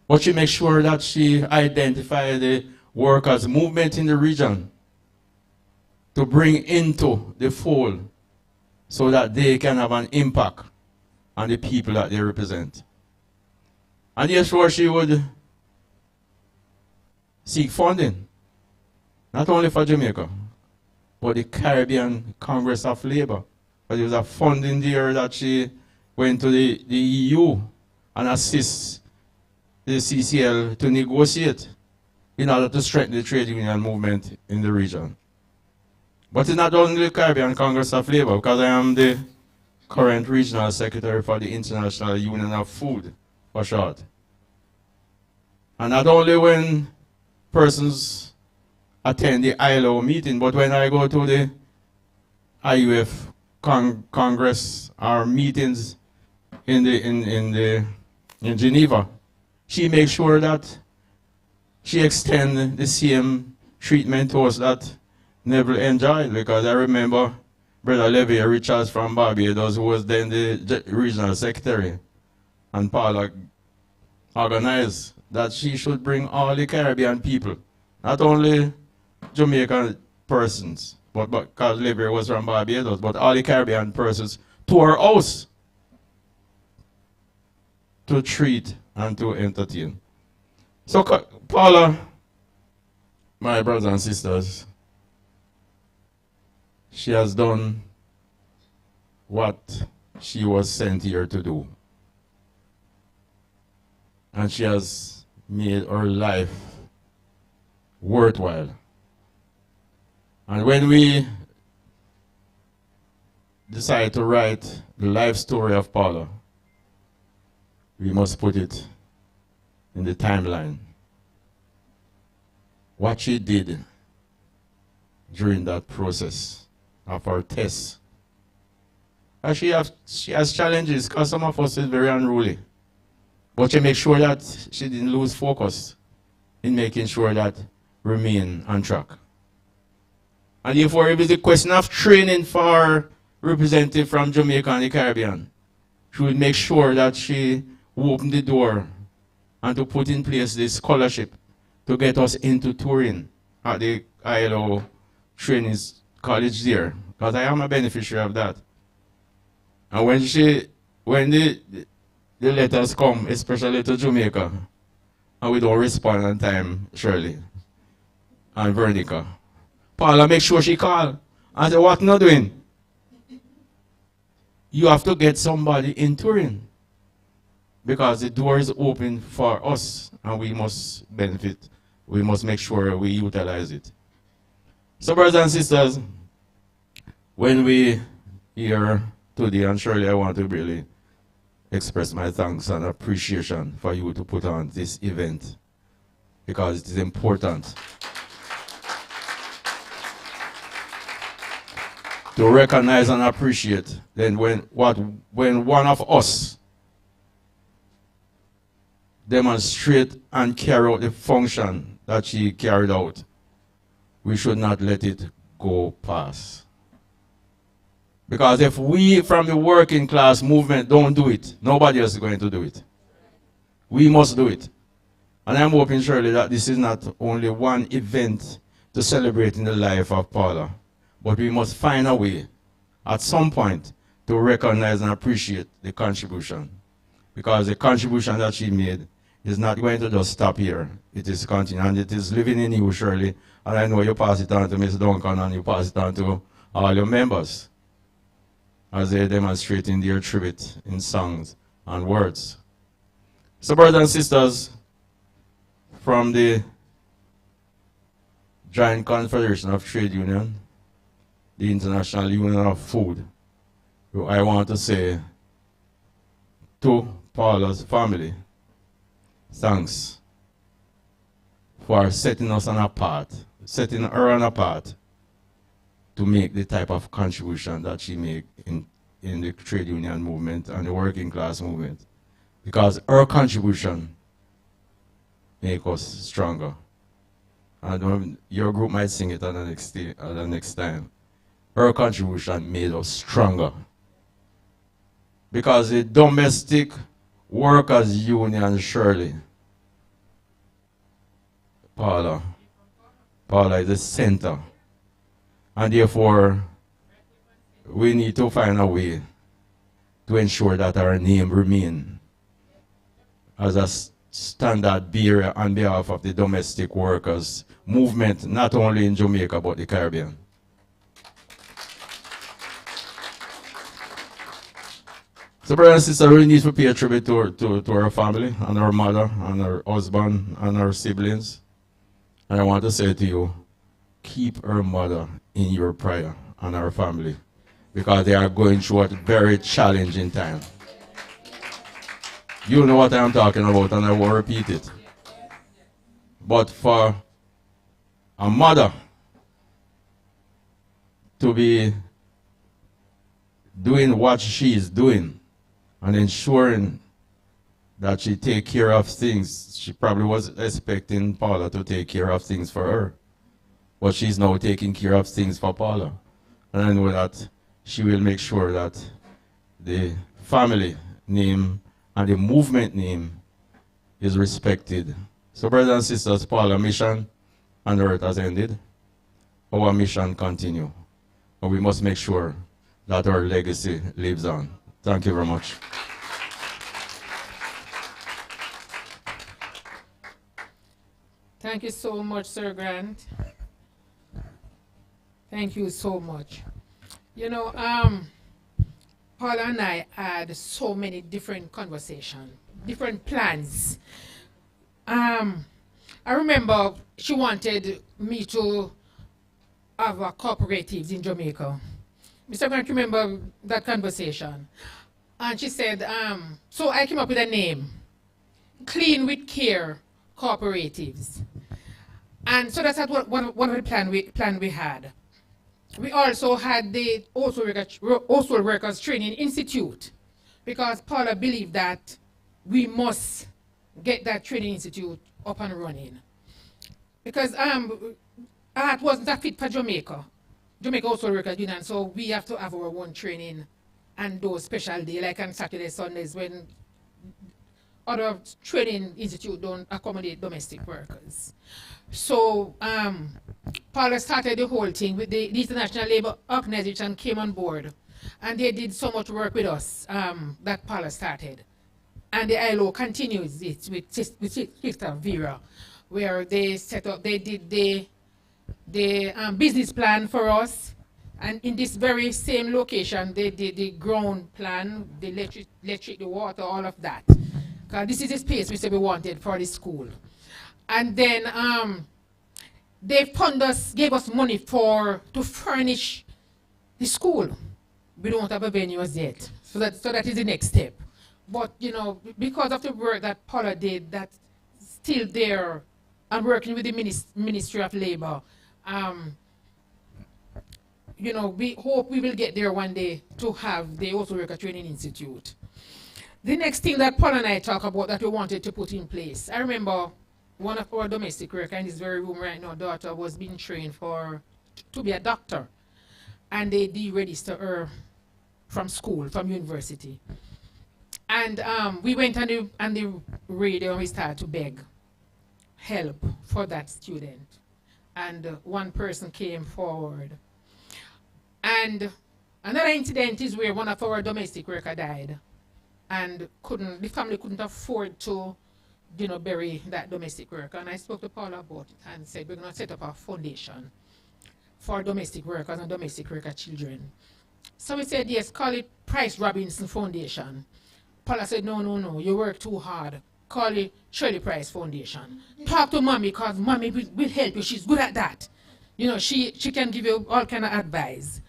But she makes sure that she identified the workers' movement in the region to bring into the fold so that they can have an impact on the people that they represent. And therefore she would seek funding, not only for Jamaica, but the Caribbean Congress of Labour. But there was a funding there that she went to the EU and assist the CCL to negotiate in order to strengthen the trade union movement in the region. But it's not only the Caribbean Congress of Labour, because I am the current regional secretary for the International Union of Food, for short. And not only when persons attend the ILO meeting, but when I go to the IUF Congress or meetings in Geneva, she makes sure that she extends the same treatment to us that Neville enjoyed, because I remember Brother Levy Richards from Barbados, who was then the regional secretary, and Paula organized that she should bring all the Caribbean people, not only Jamaican persons, but because Levy was from Barbados, but all the Caribbean persons to her house to treat and to entertain. So Paula, my brothers and sisters, she has done what she was sent here to do. And she has made her life worthwhile. And when we decide to write the life story of Paula, we must put it in the timeline. What she did during that process of her test. And she has challenges, because some of us is very unruly. But she makes sure that she didn't lose focus in making sure that remain on track. And therefore, it is a question of training for representative from Jamaica and the Caribbean. She will make sure that she opened the door and to put in place this scholarship to get us into touring at the ILO training college there, because I am a beneficiary of that. And when the letters come, especially to Jamaica, and we don't respond on time, Shirley and Veronica, Paula make sure she call and say, what not doing? You have to get somebody in touring, because the door is open for us and we must benefit. We must make sure we utilize it. So brothers and sisters, when we here today, and surely I want to really express my thanks and appreciation for you to put on this event, because it is important to recognize and appreciate then when one of us demonstrate and carry out the function that she carried out, we should not let it go past. Because if we from the working class movement don't do it, nobody else is going to do it. We must do it. And I'm hoping surely that this is not only one event to celebrate in the life of Paula, but we must find a way at some point to recognize and appreciate the contribution. Because the contribution that she made is not going to just stop here. It is continuing, and it is living in you, Shirley. And I know you pass it on to Ms. Duncan and you pass it on to all your members as they demonstrate in their tribute in songs and words. So brothers and sisters, from the Joint Confederation of Trade Union, the International Union of Food, I want to say to Paula's family, thanks for setting us on a path, setting her on a path to make the type of contribution that she made in the trade union movement and the working class movement. Because her contribution make us stronger. And your group might sing it at the next time. Her contribution made us stronger. Because the domestic workers union, Shirley, Paula is the center. And therefore, we need to find a way to ensure that our name remain as standard bearer on behalf of the domestic workers movement, not only in Jamaica, but the Caribbean. So, brothers and sisters, we need to pay a tribute to her family, and her mother, and her husband, and her siblings. And I want to say to you, keep her mother in your prayer and her family, because they are going through a very challenging time. You know what I'm talking about, and I won't repeat it. But for a mother to be doing what she is doing and ensuring that she take care of things, she probably was expecting Paula to take care of things for her. But she's now taking care of things for Paula. And I know that she will make sure that the family name and the movement name is respected. So, brothers and sisters, Paula's mission on earth has ended. Our mission continue. And we must make sure that our legacy lives on. Thank you very much. Thank you so much, Sir Grant. Thank you so much. You know, Paula and I had so many different conversations, different plans. I remember she wanted me to have a cooperatives in Jamaica. Mr. Grant, remember that conversation? And she said, so I came up with a name, Clean with Care Cooperatives. And so that's one of the plan we had. We also had the Oswald Workers Training Institute, because Paula believed that we must get that training institute up and running. Because art wasn't a fit for Jamaica. Jamaica Oswald Workers Union, so we have to have our own training and those special days, like on Saturday, Sundays, when other training institute don't accommodate domestic workers. So Paula started the whole thing with the International Labour Organization came on board, and they did so much work with us that Paula started. And the ILO continues it with Sister Vera, where they set up, they did the business plan for us, and in this very same location, they did the ground plan, the electric, the water, all of that. Because this is the space we said we wanted for the school. And then they gave us money to furnish the school. We don't have a venue as yet. So that is the next step. But, you know, because of the work that Paula did, that's still there, and working with the Ministry of Labor, you know, we hope we will get there one day to have the Auto Worker Training Institute. The next thing that Paula and I talk about that we wanted to put in place, I remember one of our domestic workers in this very room right now, daughter, was being trained to be a doctor. And they deregistered her from school, from university. And we went on the radio and we started to beg help for that student. And one person came forward. And another incident is where one of our domestic workers died. And the family couldn't afford to, you know, bury that domestic worker. And I spoke to Paula about it and said, we're going to set up a foundation for domestic workers and domestic worker children. So we said, yes, call it Price Robinson Foundation. Paula said, no, you work too hard. Call it Shirley Price Foundation. Talk to mommy, because mommy will help you. She's good at that. You know, she can give you all kind of advice.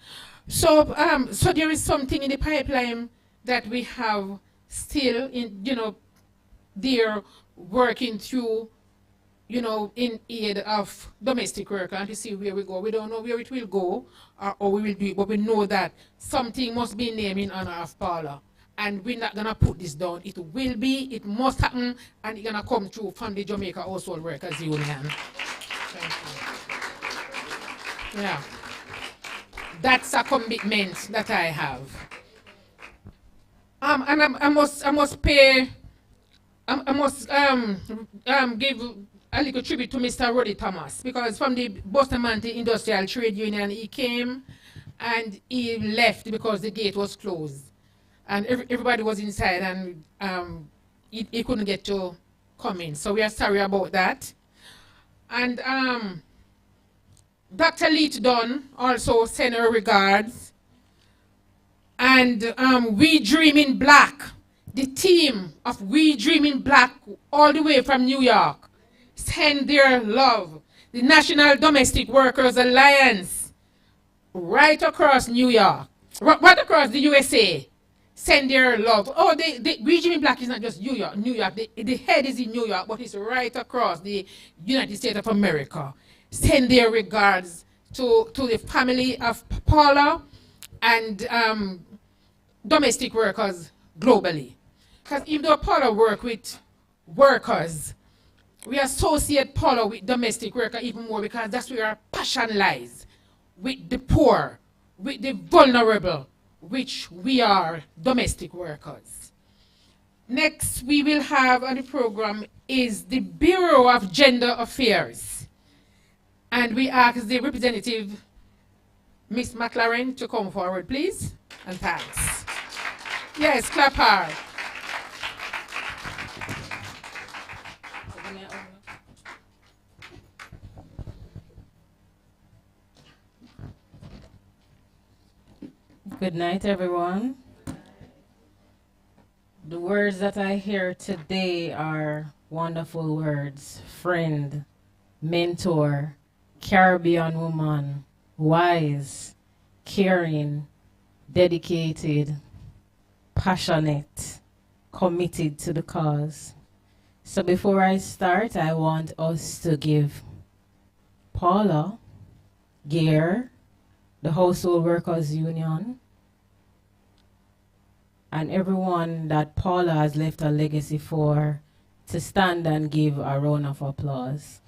So so there is something in the pipeline that we have still in, you know, they're working through, you know, in aid of domestic work and to see where we go. We don't know where it will go or we will do it, but we know that something must be named in honor of Paula. And we're not going to put this down. It will be, it must happen, and it's going to come through from the Jamaica Household Workers Union. Thank you. Yeah. That's a commitment that I have. And I must give a little tribute to Mr. Roddy Thomas, because from the Bustamante Industrial Trade Union, he came and he left because the gate was closed. And everybody was inside, and he couldn't get to coming. So we are sorry about that. And Dr. Leach Dunn also send her regards. And We Dream in Black, the team of We Dream in Black, all the way from New York, send their love. The National Domestic Workers Alliance, right across New York, right across the USA, send their love. Oh, We Dream in Black is not just New York. The head is in New York, but it's right across the United States of America. Send their regards to the family of Paula and domestic workers globally. Because even though Paula work with workers, we associate Paula with domestic worker even more because that's where our passion lies. With the poor, with the vulnerable, which we are domestic workers. Next we will have on the program is the Bureau of Gender Affairs. And we ask the representative, Miss McLaren, to come forward, please. And thanks. Yes, clap hard. Good night, everyone. The words that I hear today are wonderful words. Friend, mentor, Caribbean woman, wise, caring, dedicated, passionate, committed to the cause. So before I start, I want us to give Paula, GEAR, the Household Workers Union, and everyone that Paula has left a legacy for, to stand and give a round of applause.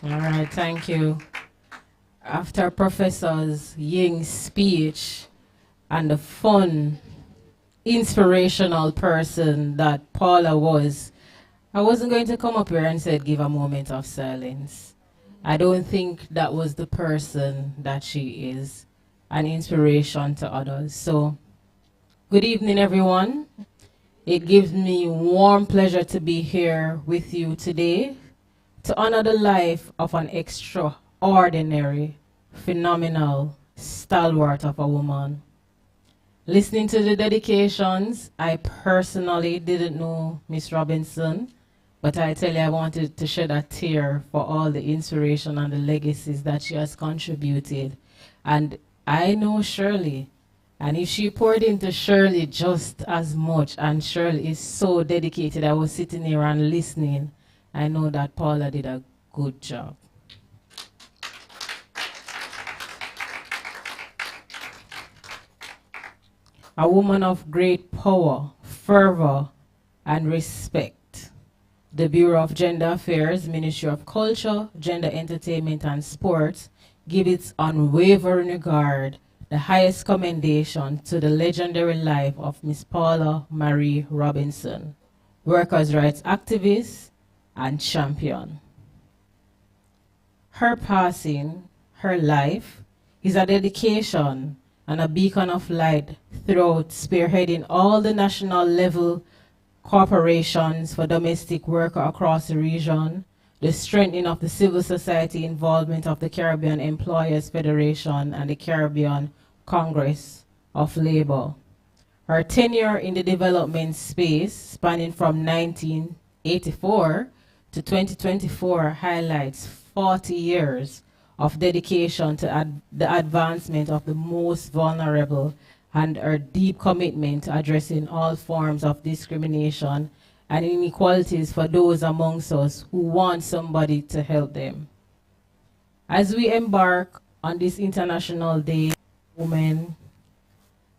All right, thank you. After Professor Ying's speech and the fun, inspirational person that Paula was, I wasn't going to come up here and say give a moment of silence. I don't think that was the person that she is, an inspiration to others. So, good evening, everyone. It gives me warm pleasure to be here with you today to honor the life of an extraordinary, phenomenal stalwart of a woman. Listening to the dedications, I personally didn't know Miss Robinson, but I tell you, I wanted to shed a tear for all the inspiration and the legacies that she has contributed. And I know Shirley, and if she poured into Shirley just as much, and Shirley is so dedicated, I was sitting here and listening, I know that Paula did a good job. A woman of great power, fervor, and respect. The Bureau of Gender Affairs, Ministry of Culture, Gender Entertainment and Sports give its unwavering regard, the highest commendation to the legendary life of Miss Paula Marie Robinson, workers' rights activist and champion. Her passing, her life, is a dedication and a beacon of light throughout spearheading all the national level corporations for domestic workers across the region, the strengthening of the civil society involvement of the Caribbean Employers Federation and the Caribbean Congress of Labor. Her tenure in the development space, spanning from 1984 to 2024, highlights 40 years of dedication to the advancement of the most vulnerable and her deep commitment to addressing all forms of discrimination and inequalities for those amongst us who want somebody to help them. As we embark on this International Day Women,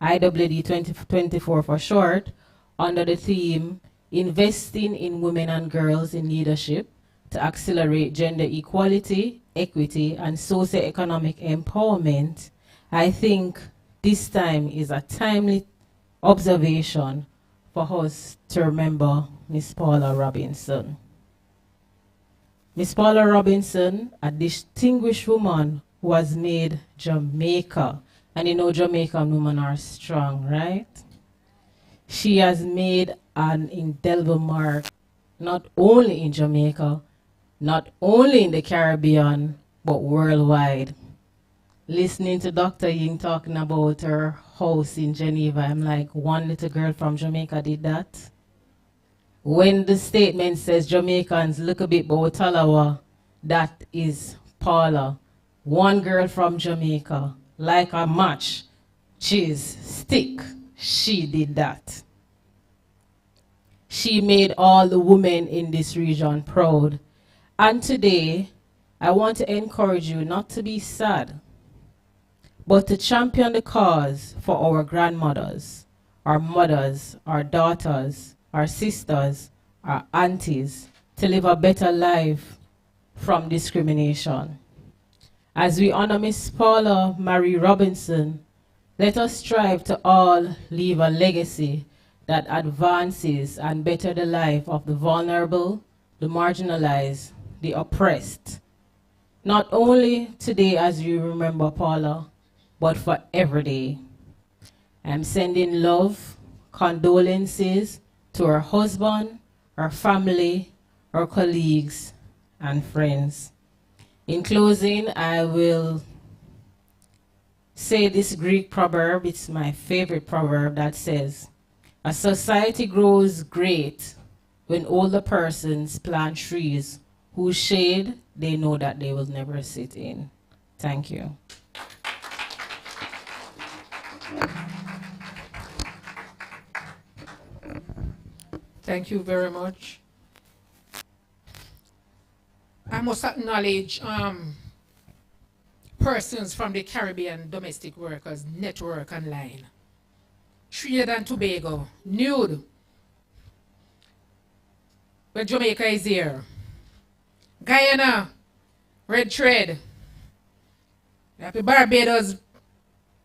IWD 2024 for short, under the theme Investing in Women and Girls in Leadership to Accelerate Gender Equality, Equity, and Socioeconomic Empowerment. I think this time is a timely observation for us to remember Miss Paula Robinson. Miss Paula Robinson, a distinguished woman who has made Jamaica, and you know Jamaican women are strong, right? She has made an indelible mark, not only in Jamaica, not only in the Caribbean, but worldwide. Listening to Dr. Ying talking about her house in Geneva, I'm like, one little girl from Jamaica did that. When the statement says Jamaicans look a bit Botalawa, that is Paula. One girl from Jamaica, like a match, cheese, stick, she did that. She made all the women in this region proud. And today, I want to encourage you not to be sad, but to champion the cause for our grandmothers, our mothers, our daughters, our sisters, our aunties, to live a better life from discrimination. As we honor Miss Paula Marie Robinson, let us strive to all leave a legacy that advances and better the life of the vulnerable, the marginalized, the oppressed. Not only today as you remember Paula, but for every day. I'm sending love, condolences to her husband, her family, her colleagues, and friends. In closing, I will say this Greek proverb. It's my favorite proverb that says, a society grows great when older persons plant trees whose shade they know that they will never sit in. Thank you. Thank you very much. I must acknowledge persons from the Caribbean Domestic Workers Network online. Trinidad and Tobago, nude. But Jamaica is here. Guyana, red thread. We have the Barbados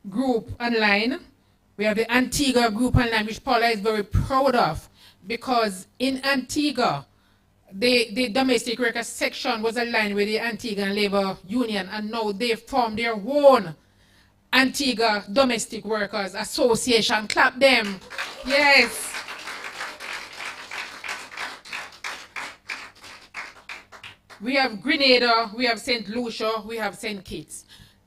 group online. We have the Antigua group online, which Paula is very proud of, because in Antigua, the domestic workers section was aligned with the Antiguan Labor Union, and now they formed their own Antigua Domestic Workers Association. Clap them. Yes. We have Grenada, we have St. Lucia, we have St. Kitts.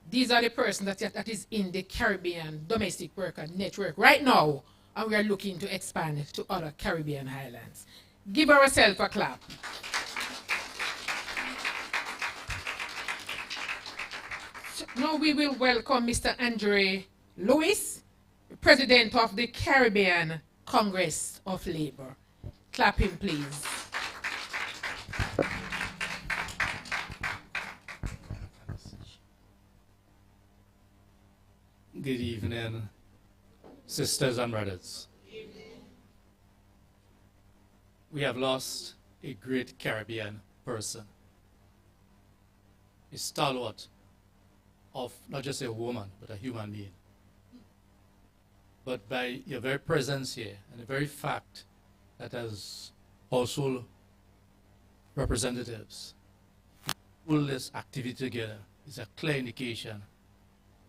These are the persons that is in the Caribbean Domestic Worker Network right now, and we are looking to expand to other Caribbean islands. Give ourselves a clap. So now we will welcome Mr. Andre Lewis, President of the Caribbean Congress of Labor. Clap him, please. Good evening, sisters and brothers. We have lost a great Caribbean person, a stalwart of not just a woman, but a human being. But by your very presence here and the very fact that as household representatives pull this activity together is a clear indication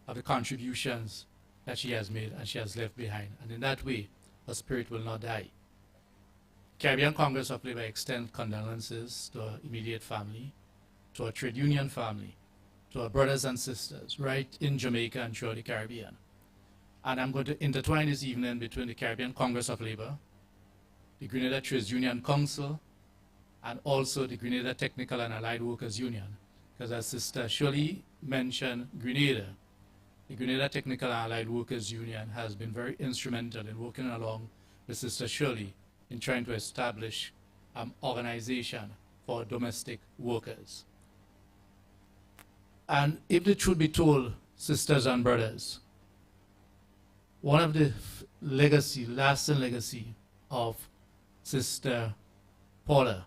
of the contributions that she has made and she has left behind. And in that way, her spirit will not die. Caribbean Congress of Labor extend condolences to her immediate family, to her trade union family, to her brothers and sisters right in Jamaica and throughout the Caribbean. And I'm going to intertwine this evening between the Caribbean Congress of Labor, the Grenada Trades Union Council, and also the Grenada Technical and Allied Workers Union. Because as Sister Shirley mentioned, Grenada, the Grenada Technical and Allied Workers Union has been very instrumental in working along with Sister Shirley in trying to establish an organization for domestic workers. And if the truth be told, sisters and brothers, one of the legacy, lasting legacy of Sister Paula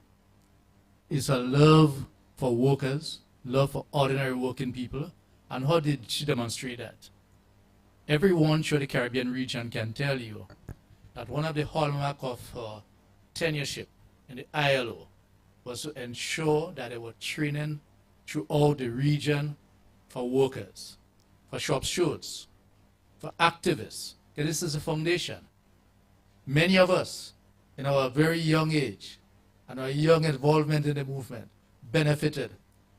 is her love for workers, love for ordinary working people. And how did she demonstrate that? Everyone through the Caribbean region can tell you that one of the hallmarks of her tenureship in the ILO was to ensure that they were training throughout the region for workers, for shop stewards, for activists. Okay, this is a foundation. Many of us, in our very young age and our young involvement in the movement, benefited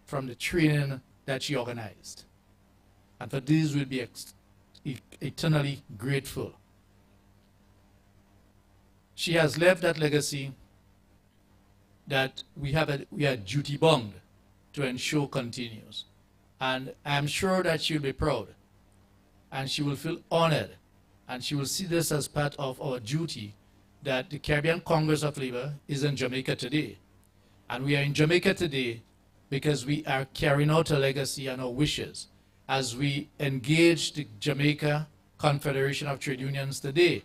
from the training that she organized. And for this, we'll be eternally grateful. She has left that legacy that we are duty bound to ensure continues. And I'm sure that she'll be proud and she will feel honored and she will see this as part of our duty that the Caribbean Congress of Labor is in Jamaica today. And we are in Jamaica today because we are carrying out a legacy and our wishes as we engage the Jamaica Confederation of Trade Unions today,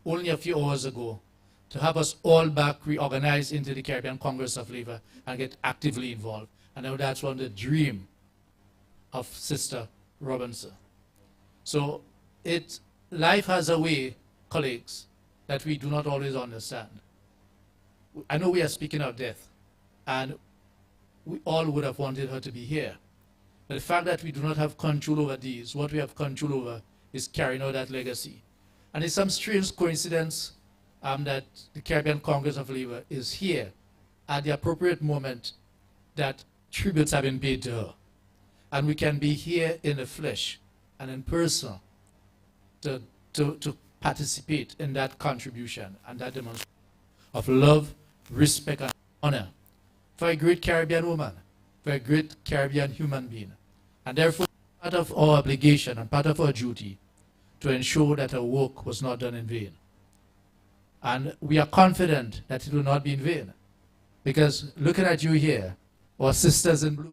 only a few hours ago, to have us all back reorganized into the Caribbean Congress of Labor and get actively involved. And now that's one of the dream of Sister Robinson. So life has a way, colleagues, that we do not always understand. I know we are speaking of death, and we all would have wanted her to be here. But the fact that we do not have control over these, what we have control over is carrying out that legacy. And it's some strange coincidence that the Caribbean Congress of Labor is here at the appropriate moment that tributes have been paid to her. And we can be here in the flesh and in person to participate in that contribution and that demonstration of love, respect, and honor for a great Caribbean woman, for a great Caribbean human being. And therefore, part of our obligation and part of our duty to ensure that her work was not done in vain. And we are confident that it will not be in vain. Because looking at you here, our sisters in blue,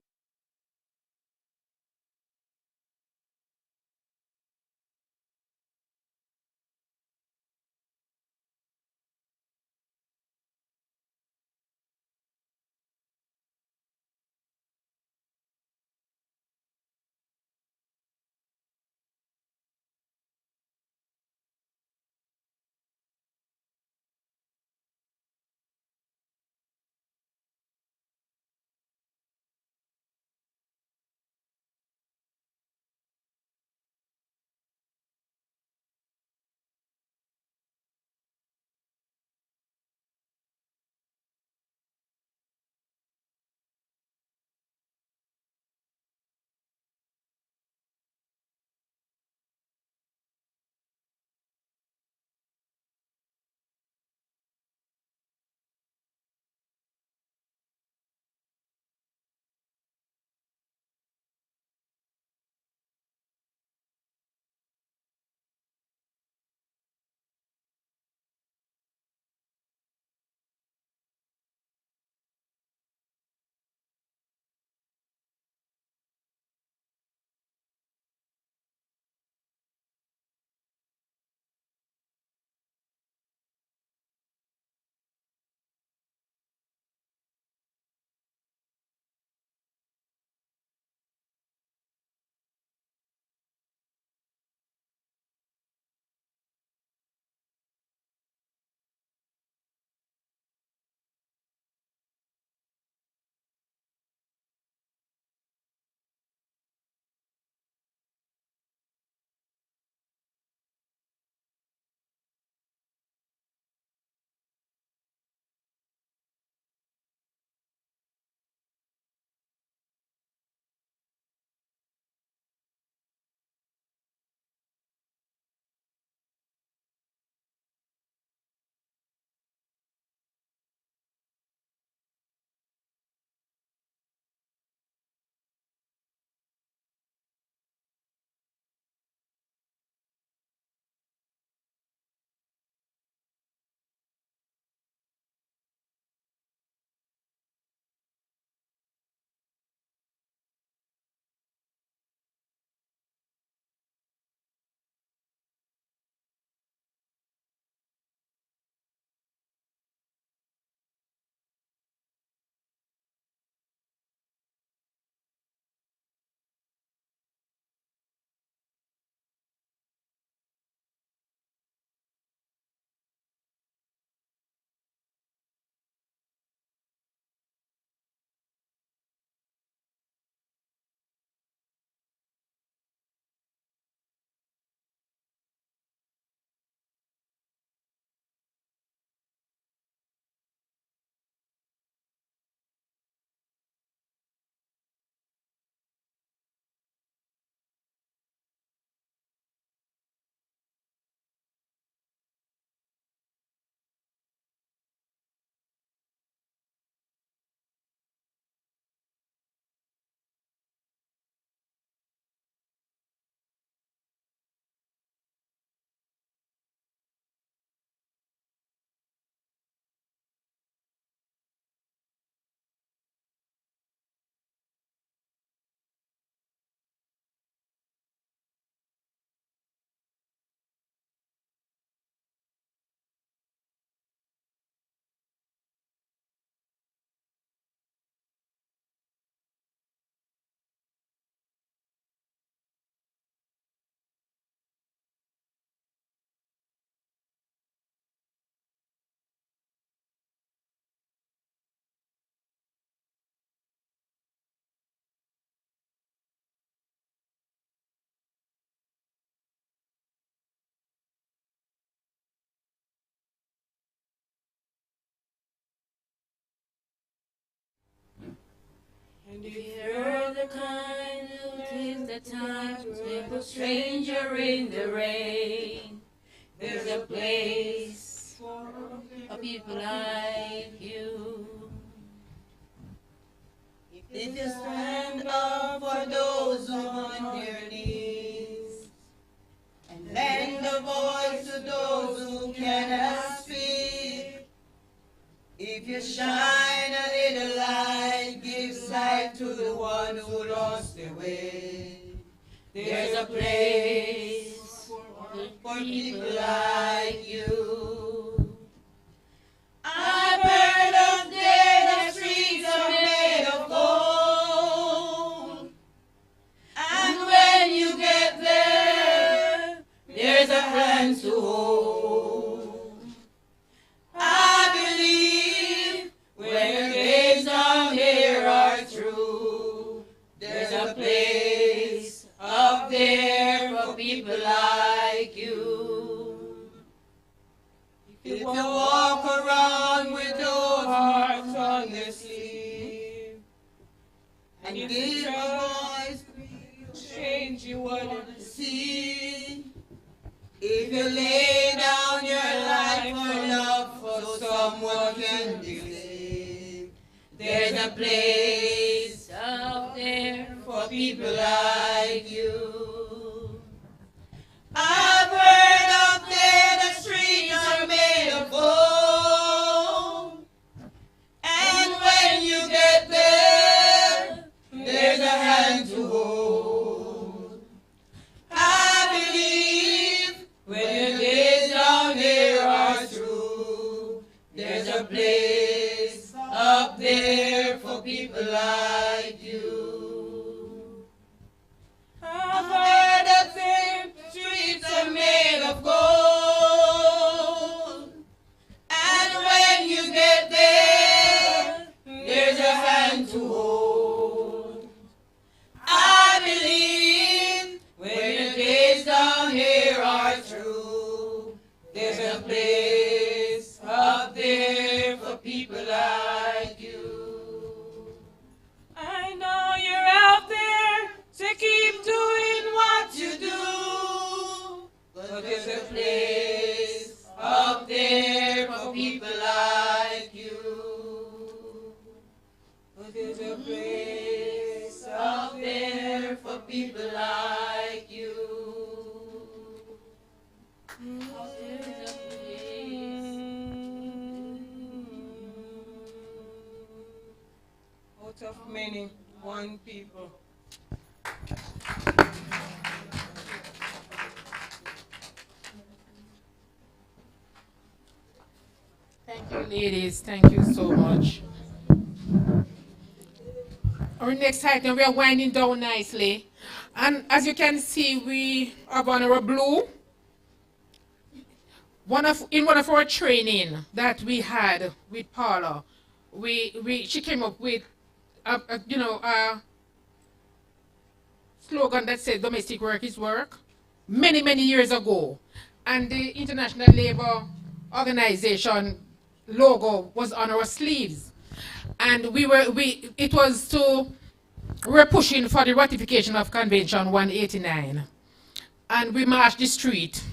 If you're the kind who takes the time to help a stranger in the rain, there's a place for people like you. If you stand up for those who are on their knees, and lend a voice to those who cannot speak, if you shine a little light, give sight to the one who lost their way, there's a place for people like you. I've heard of days the streets are made of gold, and when you get there, there's a hand to hold. I believe when your days down here are through, there's a place up there for people like you. If you walk around with those marks on their sleeve, and give a voice to change you want to see, if you lay down your life for love for someone can be saved, there's a place out there for people like you. I've heard up there the streets are made of gold, and when you get there, there's a hand to hold. I believe when your days down here are through, there's a place up there for people like you. I've heard that the streets are made of gold, and when you get there, there's a hand to hold. I believe when your days down here are through, there's a place up there for people like you. I know you're out there, so keep doing what you do, but there's a place up there for people like you. But there's a place up there for people like you. There's a place. Out of many, one people. Thank you, ladies. Thank you so much. Our next item, we are winding down nicely. And as you can see, we have on our blue. In one of our training that we had with Paula, she came up with a slogan that said domestic work is work many, many years ago. And the International Labour Organization logo was on our sleeves. And we were pushing for the ratification of Convention 189. And we marched the street.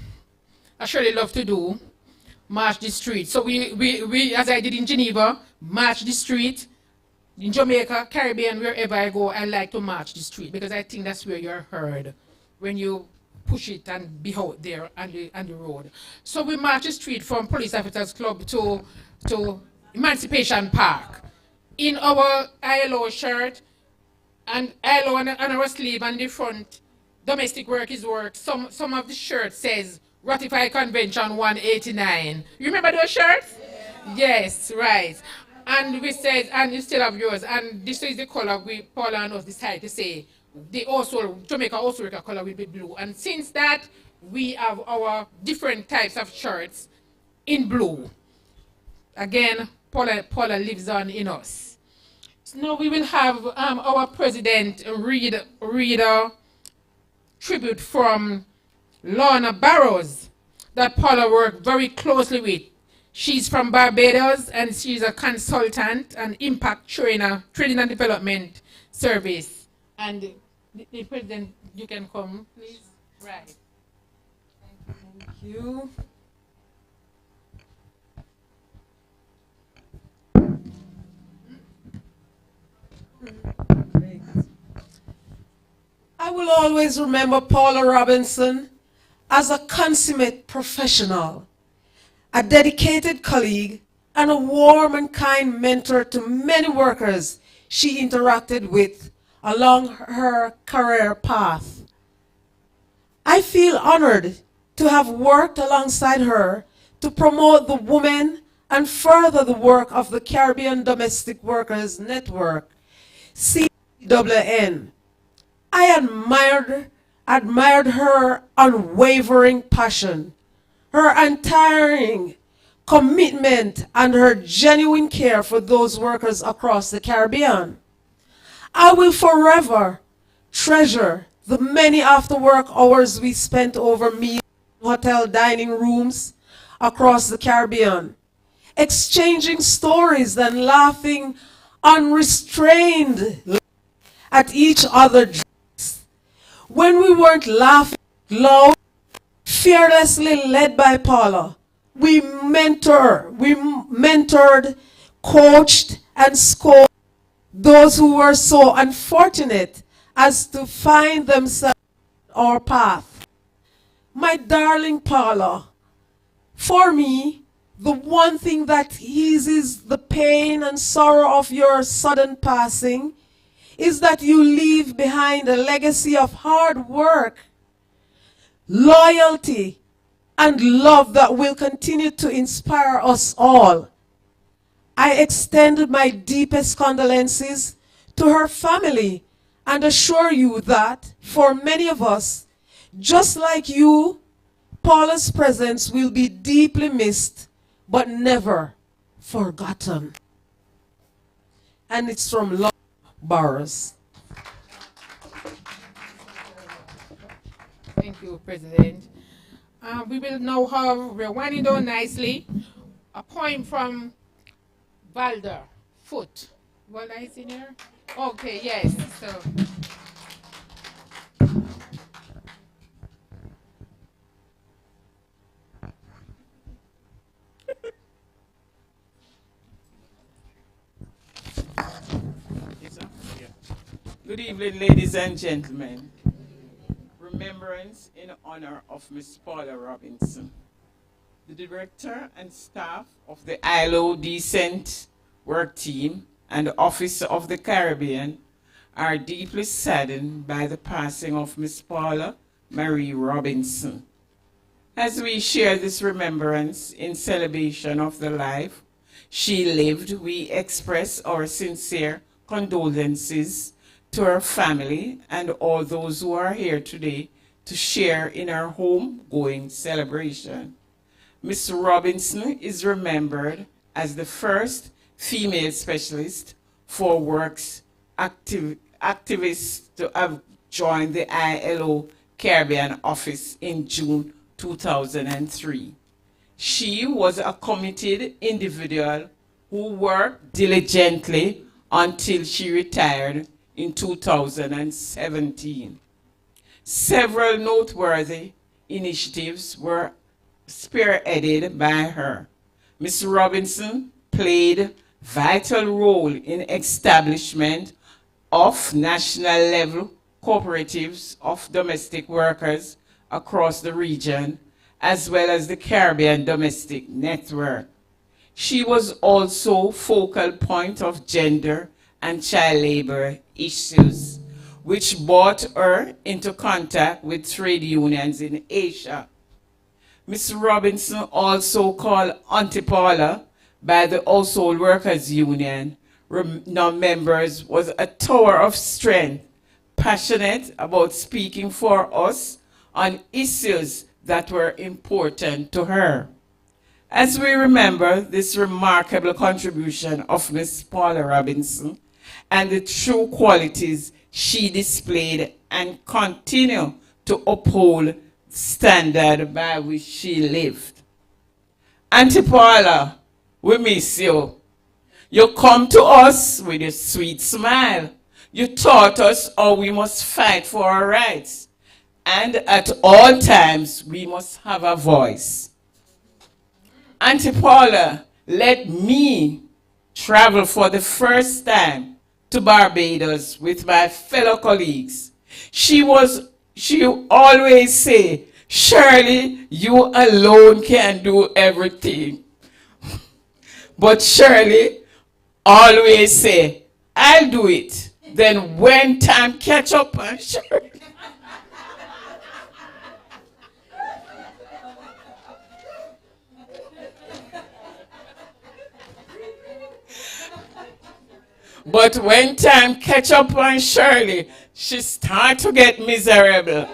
I surely love to do, march the street. So we, as I did in Geneva, march the street. In Jamaica, Caribbean, wherever I go, I like to march the street because I think that's where you're heard when you push it and be out there on the road. So we march the street from Police Officers Club to Emancipation Park in our ILO shirt and ILO on our sleeve and the front, domestic work is work. Some of the shirt says Ratify Convention 189. You remember those shirts? Yes, right. And we said, and you still have yours, and this is the color Paula and us decided to say, Jamaica also work a color will be blue. And since that, we have our different types of shirts in blue. Again, Paula lives on in us. So now we will have our president read a tribute from Lorna Barrows that Paula worked very closely with. She's from Barbados and she's a consultant and impact trainer, training and development service. And the president, you can come, please. Right. Thank you. Great. I will always remember Paula Robinson as a consummate professional, a dedicated colleague, and a warm and kind mentor to many workers she interacted with along her career path. I feel honored to have worked alongside her to promote the women and further the work of the Caribbean Domestic Workers Network, CWN. I admired her unwavering passion, her untiring commitment, and her genuine care for those workers across the Caribbean. I will forever treasure the many after-work hours we spent over meals in hotel dining rooms across the Caribbean, exchanging stories and laughing unrestrained at each other's jokes. When we weren't laughing loud, fearlessly led by Paula, we mentored, coached, and scored those who were so unfortunate as to find themselves on our path. My darling Paula, for me, the one thing that eases the pain and sorrow of your sudden passing is that you leave behind a legacy of hard work, loyalty, and love that will continue to inspire us all. I extend my deepest condolences to her family and assure you that for many of us, just like you, Paula's presence will be deeply missed but never forgotten. And it's from Love Burrows. Thank you, President. We will now have, we're winding down nicely, a poem from Valder Foot. Valder is in here? Okay, yes. So. Good evening, ladies and gentlemen. Remembrance in honor of Miss Paula Robinson. The director and staff of the ILO Decent Work Team and the Office of the Caribbean are deeply saddened by the passing of Miss Paula Marie Robinson. As we share this remembrance in celebration of the life she lived, we express our sincere condolences to her family and all those who are here today to share in our home-going celebration. Miss Robinson is remembered as the first female specialist for works activists to have joined the ILO Caribbean office in June 2003. She was a committed individual who worked diligently until she retired in 2017. Several noteworthy initiatives were spearheaded by her. Ms. Robinson played vital role in establishment of national level cooperatives of domestic workers across the region, as well as the Caribbean Domestic Network. She was also focal point of gender and child labor issues, which brought her into contact with trade unions in Asia. Ms. Robinson, also called Auntie Paula by the Household Workers Union, members, was a tower of strength, passionate about speaking for us on issues that were important to her. As we remember this remarkable contribution of Ms. Paula Robinson and the true qualities she displayed and continue to uphold the standard by which she lived. Auntie Paula, we miss you. You come to us with your sweet smile, You taught us how we must fight for our rights. And at all times, we must have a voice. Auntie Paula let me travel for the first time to Barbados with my fellow colleagues. She always say, Shirley, you alone can do everything. But Shirley always say, I'll do it. Then when time catch up on Shirley. But when time catch up on Shirley, she start to get miserable.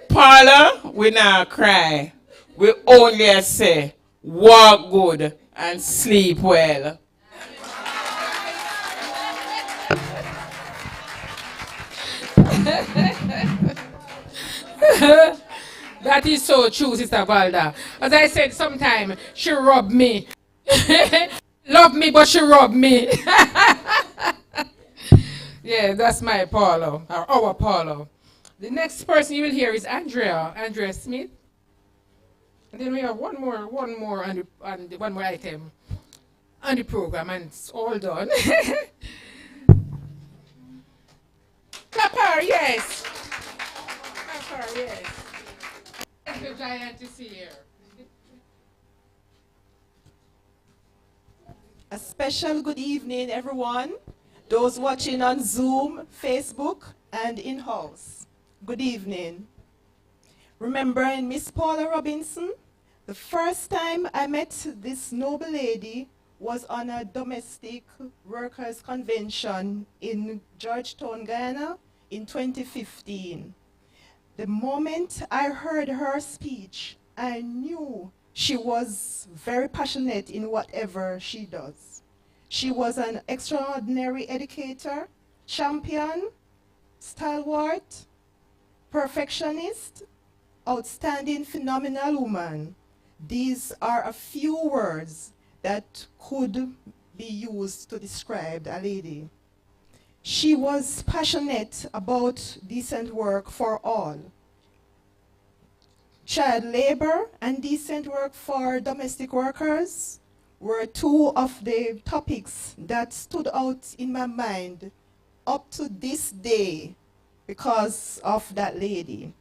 Paula, we not cry. We only say, walk good and sleep well. That is so true, Sister Valda. As I said, sometimes she robbed me. Love me, but she robbed me. Yeah, that's my Paula, or our Paula. The next person you will hear is Andrea Smith. And then we have one more on one more item on the program, and it's all done. Clap her, yes. Clap her, yes. It's a giant to see here. A special good evening, everyone. Those watching on Zoom, Facebook, and in-house. Good evening. Remembering Miss Paula Robinson, the first time I met this noble lady was on a domestic workers convention in Georgetown, Guyana in 2015. The moment I heard her speech, I knew she was very passionate in whatever she does. She was an extraordinary educator, champion, stalwart, perfectionist, outstanding, phenomenal woman. These are a few words that could be used to describe a lady. She was passionate about decent work for all. Child labor and decent work for domestic workers were two of the topics that stood out in my mind up to this day because of that lady.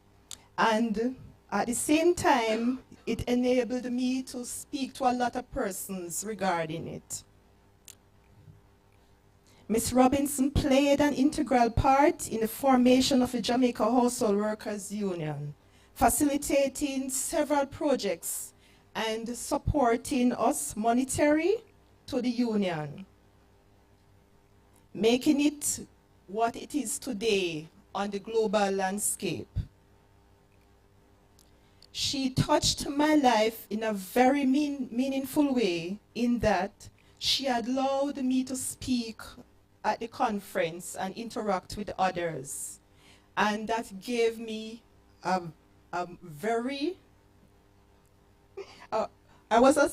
And at the same time, it enabled me to speak to a lot of persons regarding it. Ms. Robinson played an integral part in the formation of the Jamaica Household Workers Union, facilitating several projects and supporting us monetarily to the union, making it what it is today on the global landscape. She touched my life in a very meaningful way in that she allowed me to speak at the conference and interact with others. And that gave me a very, I was a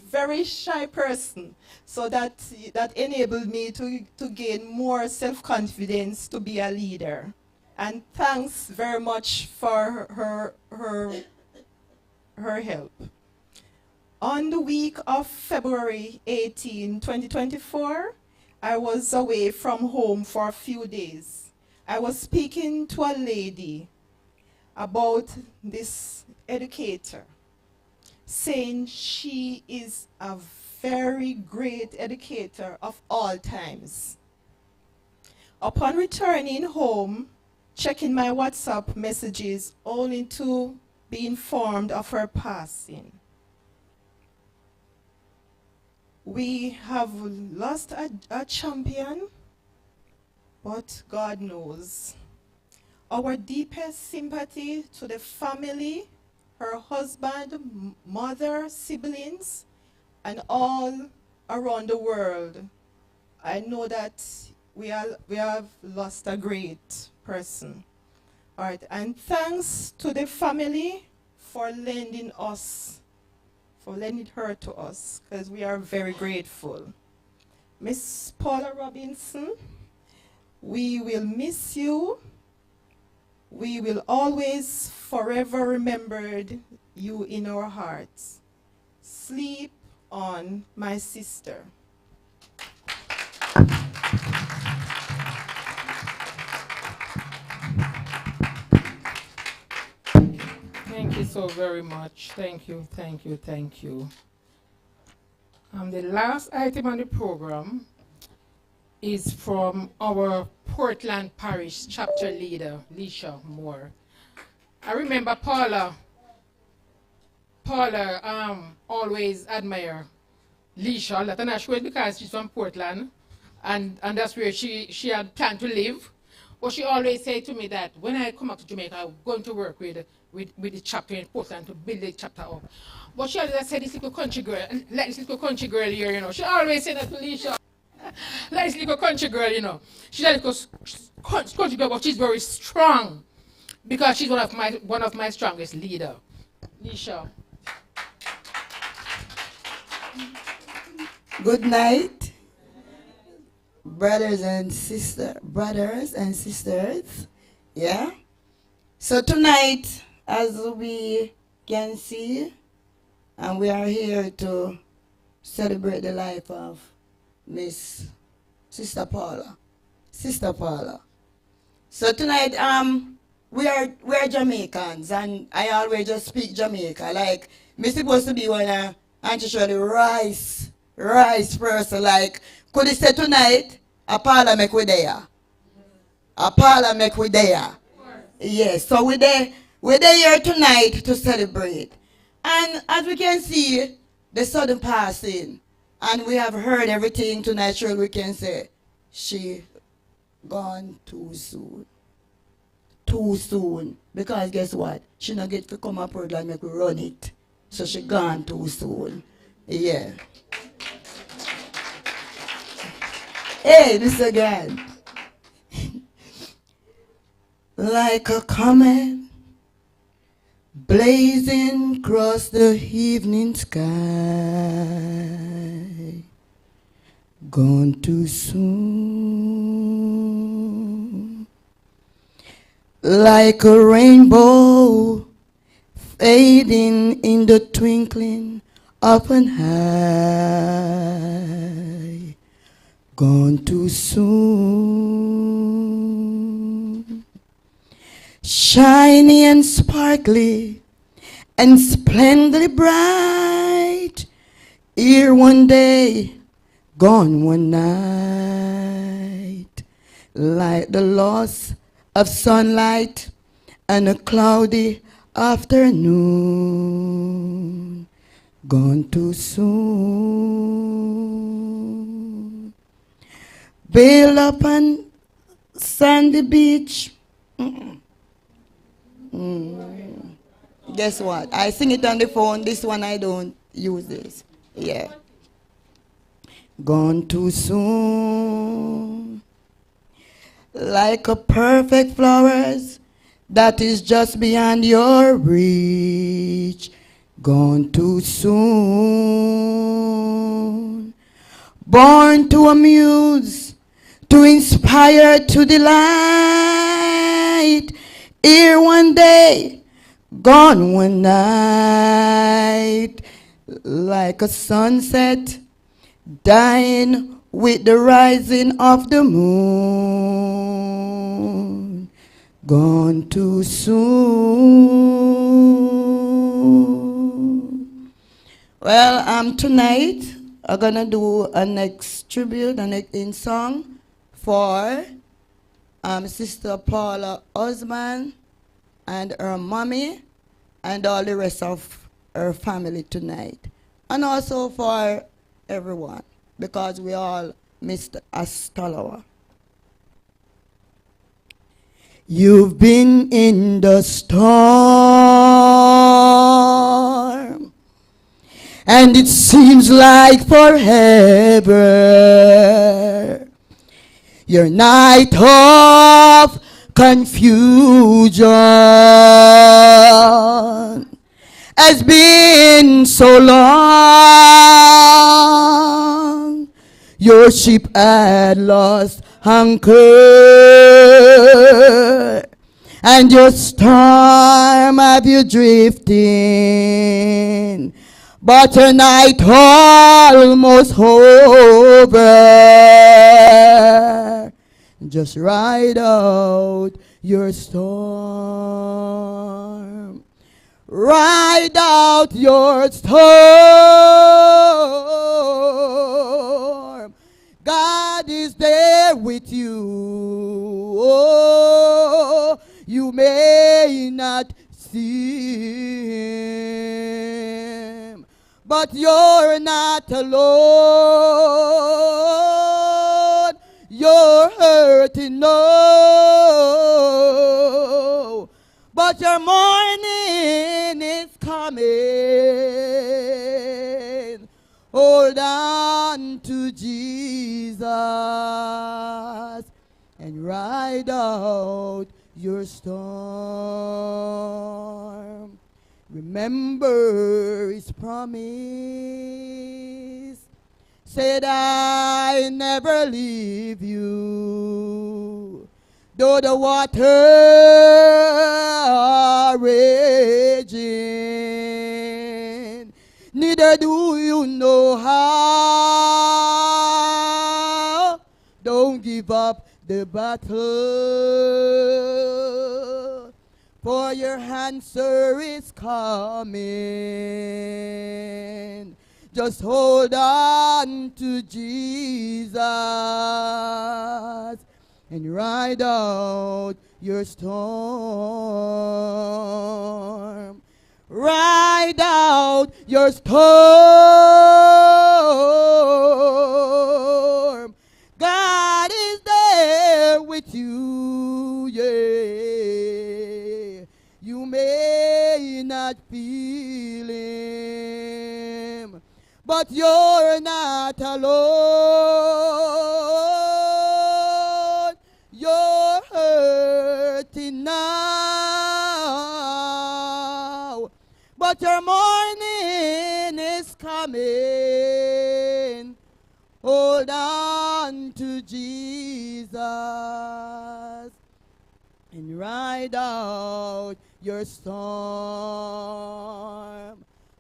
very shy person, so that enabled me to gain more self-confidence to be a leader. And thanks very much for her help. On the week of February 18, 2024, I was away from home for a few days. I was speaking to a lady about this educator, saying she is a very great educator of all times. Upon returning home, checking my WhatsApp messages only to be informed of her passing. We have lost a champion, but God knows. Our deepest sympathy to the family, her husband, mother, siblings, and all around the world. I know that we have lost a great person. All right, and thanks to the family for lending us for lending her to us, because we are very grateful. Miss Paula Robinson, we will miss you. We will always forever remember you in our hearts. Sleep on, my sister. Thank you so very much. Thank you, thank you, thank you. The last item on the program is from our Portland Parish chapter leader, Leisha Moore. I remember Paula always admire Leisha a lot, and I sure because she's from Portland, and that's where she had planned to live. But she always said to me that when I come back to Jamaica, I'm going to work with the chapter in Portland to build the chapter up. But she always said, this little country girl, like this little country girl here, you know. She always said that to Leisha. Like this little country girl, you know. She's a little country girl, but she's very strong because she's one of my strongest leader. Leisha. Good night, brothers and sisters. Yeah. So tonight, as we can see, and we are here to celebrate the life of Miss Sister Paula. Sister Paula. So tonight, we are Jamaicans, and I always just speak Jamaica. Like, me supposed to be one actually rice person. Like, could you say tonight, a Paula make we there? A Paula make we there. Yes, so we're there here tonight to celebrate. And as we can see, the sudden passing, and we have heard everything tonight, sure we can say, she gone too soon. Too soon. Because guess what? She not get to come up with and make we run it. So she gone too soon. Yeah. Hey, this again. Like a comet blazing across the evening sky, gone too soon. Like a rainbow fading in the twinkling of an eye, gone too soon. Shiny and sparkly and splendidly bright, here one day, gone one night. Like the loss of sunlight and a cloudy afternoon, gone too soon. Bailed up on sandy beach. Guess what? I sing it on the phone. This one I don't use this. Yeah. Gone too soon. Like a perfect flowers that is just beyond your reach. Gone too soon. Born to amuse, to inspire, to delight. Here one day, gone one night. Like a sunset, dying with the rising of the moon. Gone too soon. Well, tonight I'm gonna do a next tribute, a next in song for Sister Paula husband and her mommy and all the rest of her family tonight. And also for everyone, because we all missed Astalawa. You've been in the storm, and it seems like forever. Your night of confusion, has been so long. Your ship had lost anchor, and your storm have you drifting. But tonight almost over. Just ride out your storm. Ride out your storm. God is there with you. Oh, you may not see him, but you're not alone. You're hurting, no, but your morning is coming. Hold on to Jesus and ride out your storm. Remember his promise, said I never leave you. Though the water are raging, neither do you know how. Don't give up the battle, for your answer is coming. Just hold on to Jesus and ride out your storm. Ride out your storm. God is there with you, yeah. You may not feel him, but you're not alone. You're hurting now, but your morning is coming. Hold on to Jesus and ride out your storm.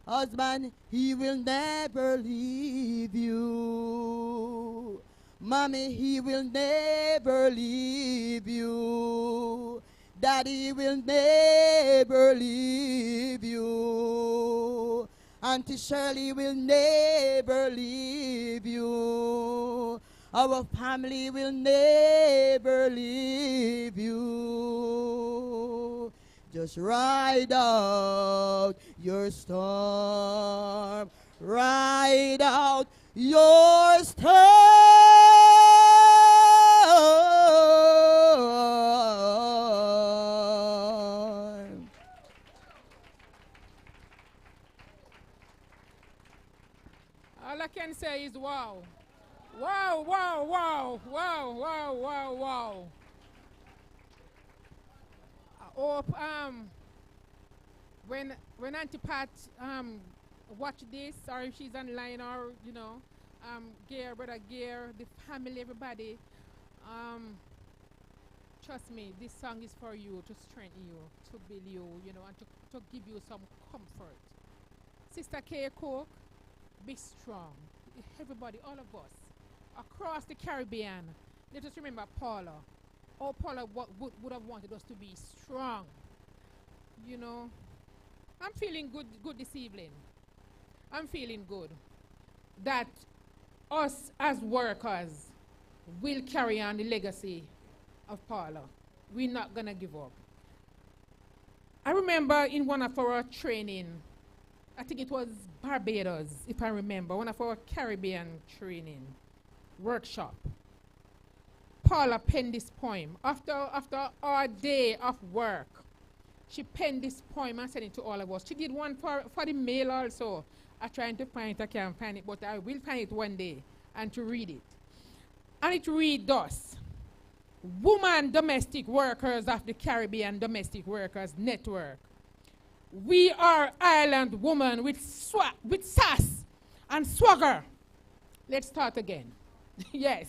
Husband, he will never leave you. Mommy, he will never leave you. Daddy will never leave you. Auntie Shirley will never leave you. Our family will never leave you. Just ride out your storm. Ride out your storm. All I can say is wow. Wow, wow, wow, wow, wow, wow, wow. I hope when Auntie Pat watch this, or if she's online, or Gear, Brother Gear, the family, everybody, trust me, this song is for you, to strengthen you, to build you, and to give you some comfort. Sister Kay Cook, be strong. Everybody, all of us, across the Caribbean, let us remember Paula. Oh, Paula would have wanted us to be strong. I'm feeling good this evening. I'm feeling good that us as workers will carry on the legacy of Paula. We're not going to give up. I remember in one of our training, I think it was Barbados, if I remember, one of our Caribbean training workshop. Paula penned this poem. After our day of work, she penned this poem and sent it to all of us. She did one for the mail also. I'm trying to find it, I can't find it, but I will find it one day and to read it. And it reads thus: Woman domestic workers of the Caribbean Domestic Workers Network, We are island women with sass and swagger. Let's start again. Yes.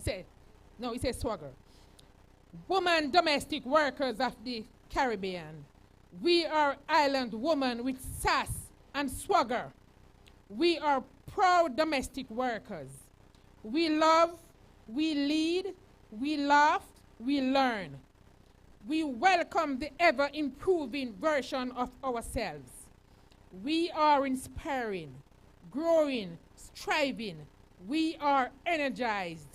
He says swagger. Women domestic workers of the Caribbean. We are island women with sass and swagger. We are proud domestic workers. We love, we lead, we laugh, we learn. We welcome the ever-improving version of ourselves. We are inspiring, growing, striving. We are energized.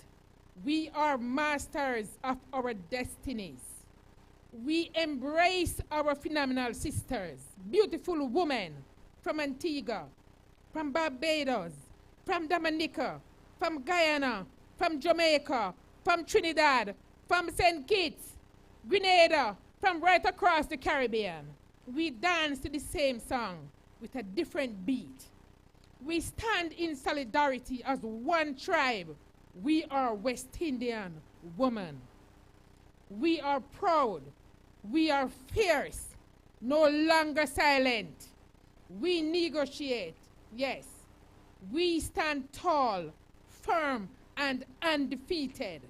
We are masters of our destinies. We embrace our phenomenal sisters, beautiful women from Antigua, from Barbados, from Dominica, from Guyana, from Jamaica, from Trinidad, from St. Kitts, Grenada, from right across the Caribbean. We dance to the same song with a different beat. We stand in solidarity as one tribe. We are West Indian women. We are proud. We are fierce, no longer silent. We negotiate, yes. We stand tall, firm, and undefeated.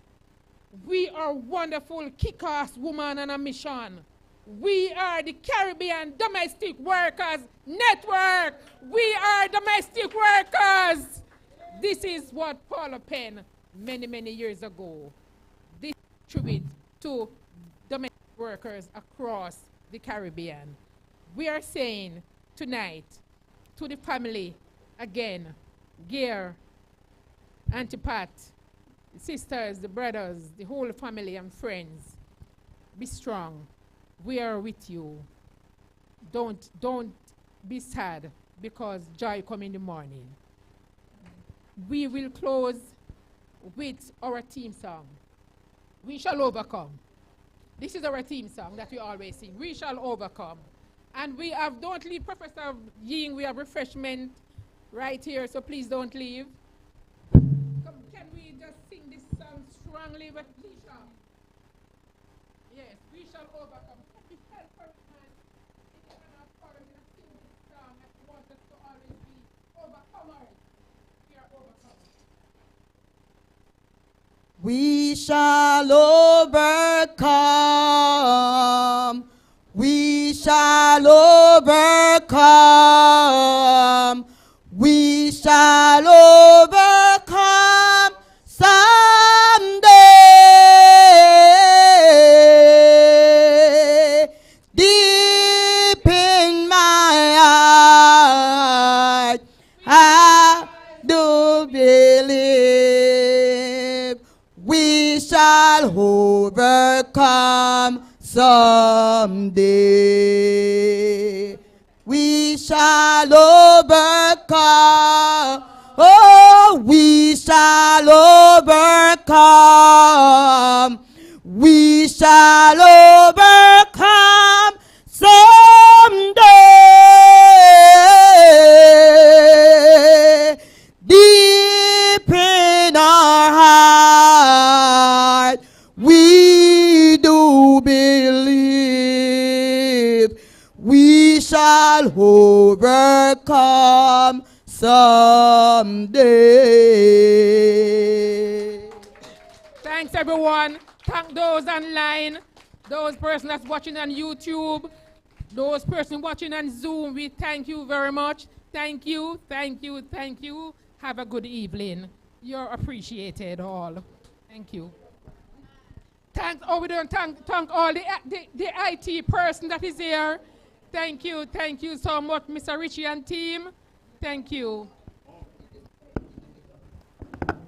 We are wonderful kick-ass women on a mission. We are the Caribbean Domestic Workers Network. We are domestic workers. This is what Paula penned many, many years ago. This tribute to domestic workers across the Caribbean. We are saying tonight to the family again, Gear, Auntie Pat, the sisters, the brothers, the whole family and friends, be strong. We are with you. Don't be sad because joy come in the morning. We will close with our theme song. We shall overcome. This is our theme song that we always sing. We shall overcome. And we have, don't leave Professor Ying, we have refreshment right here, so please don't leave. Can we just sing this song strongly with Lisha? Yes, we shall overcome. Can we help her, man? If you cannot follow me, sing this song that you want us to always be overcomers. We are overcomers. We shall overcome. We shall overcome. We shall overcome someday. Deep in my heart, I do believe we shall overcome someday. We shall overcome. Oh, we shall overcome. We shall overcome someday. Deep in our heart, we do believe we shall overcome someday. Thanks, everyone. Thank those online, those persons that's watching on YouTube, those persons watching on Zoom. We thank you very much. Thank you, thank you, thank you. Have a good evening. You're appreciated all. Thank you. Thanks, we don't thank all the IT person that is here. Thank you so much, Mr. Richie and team. Thank you.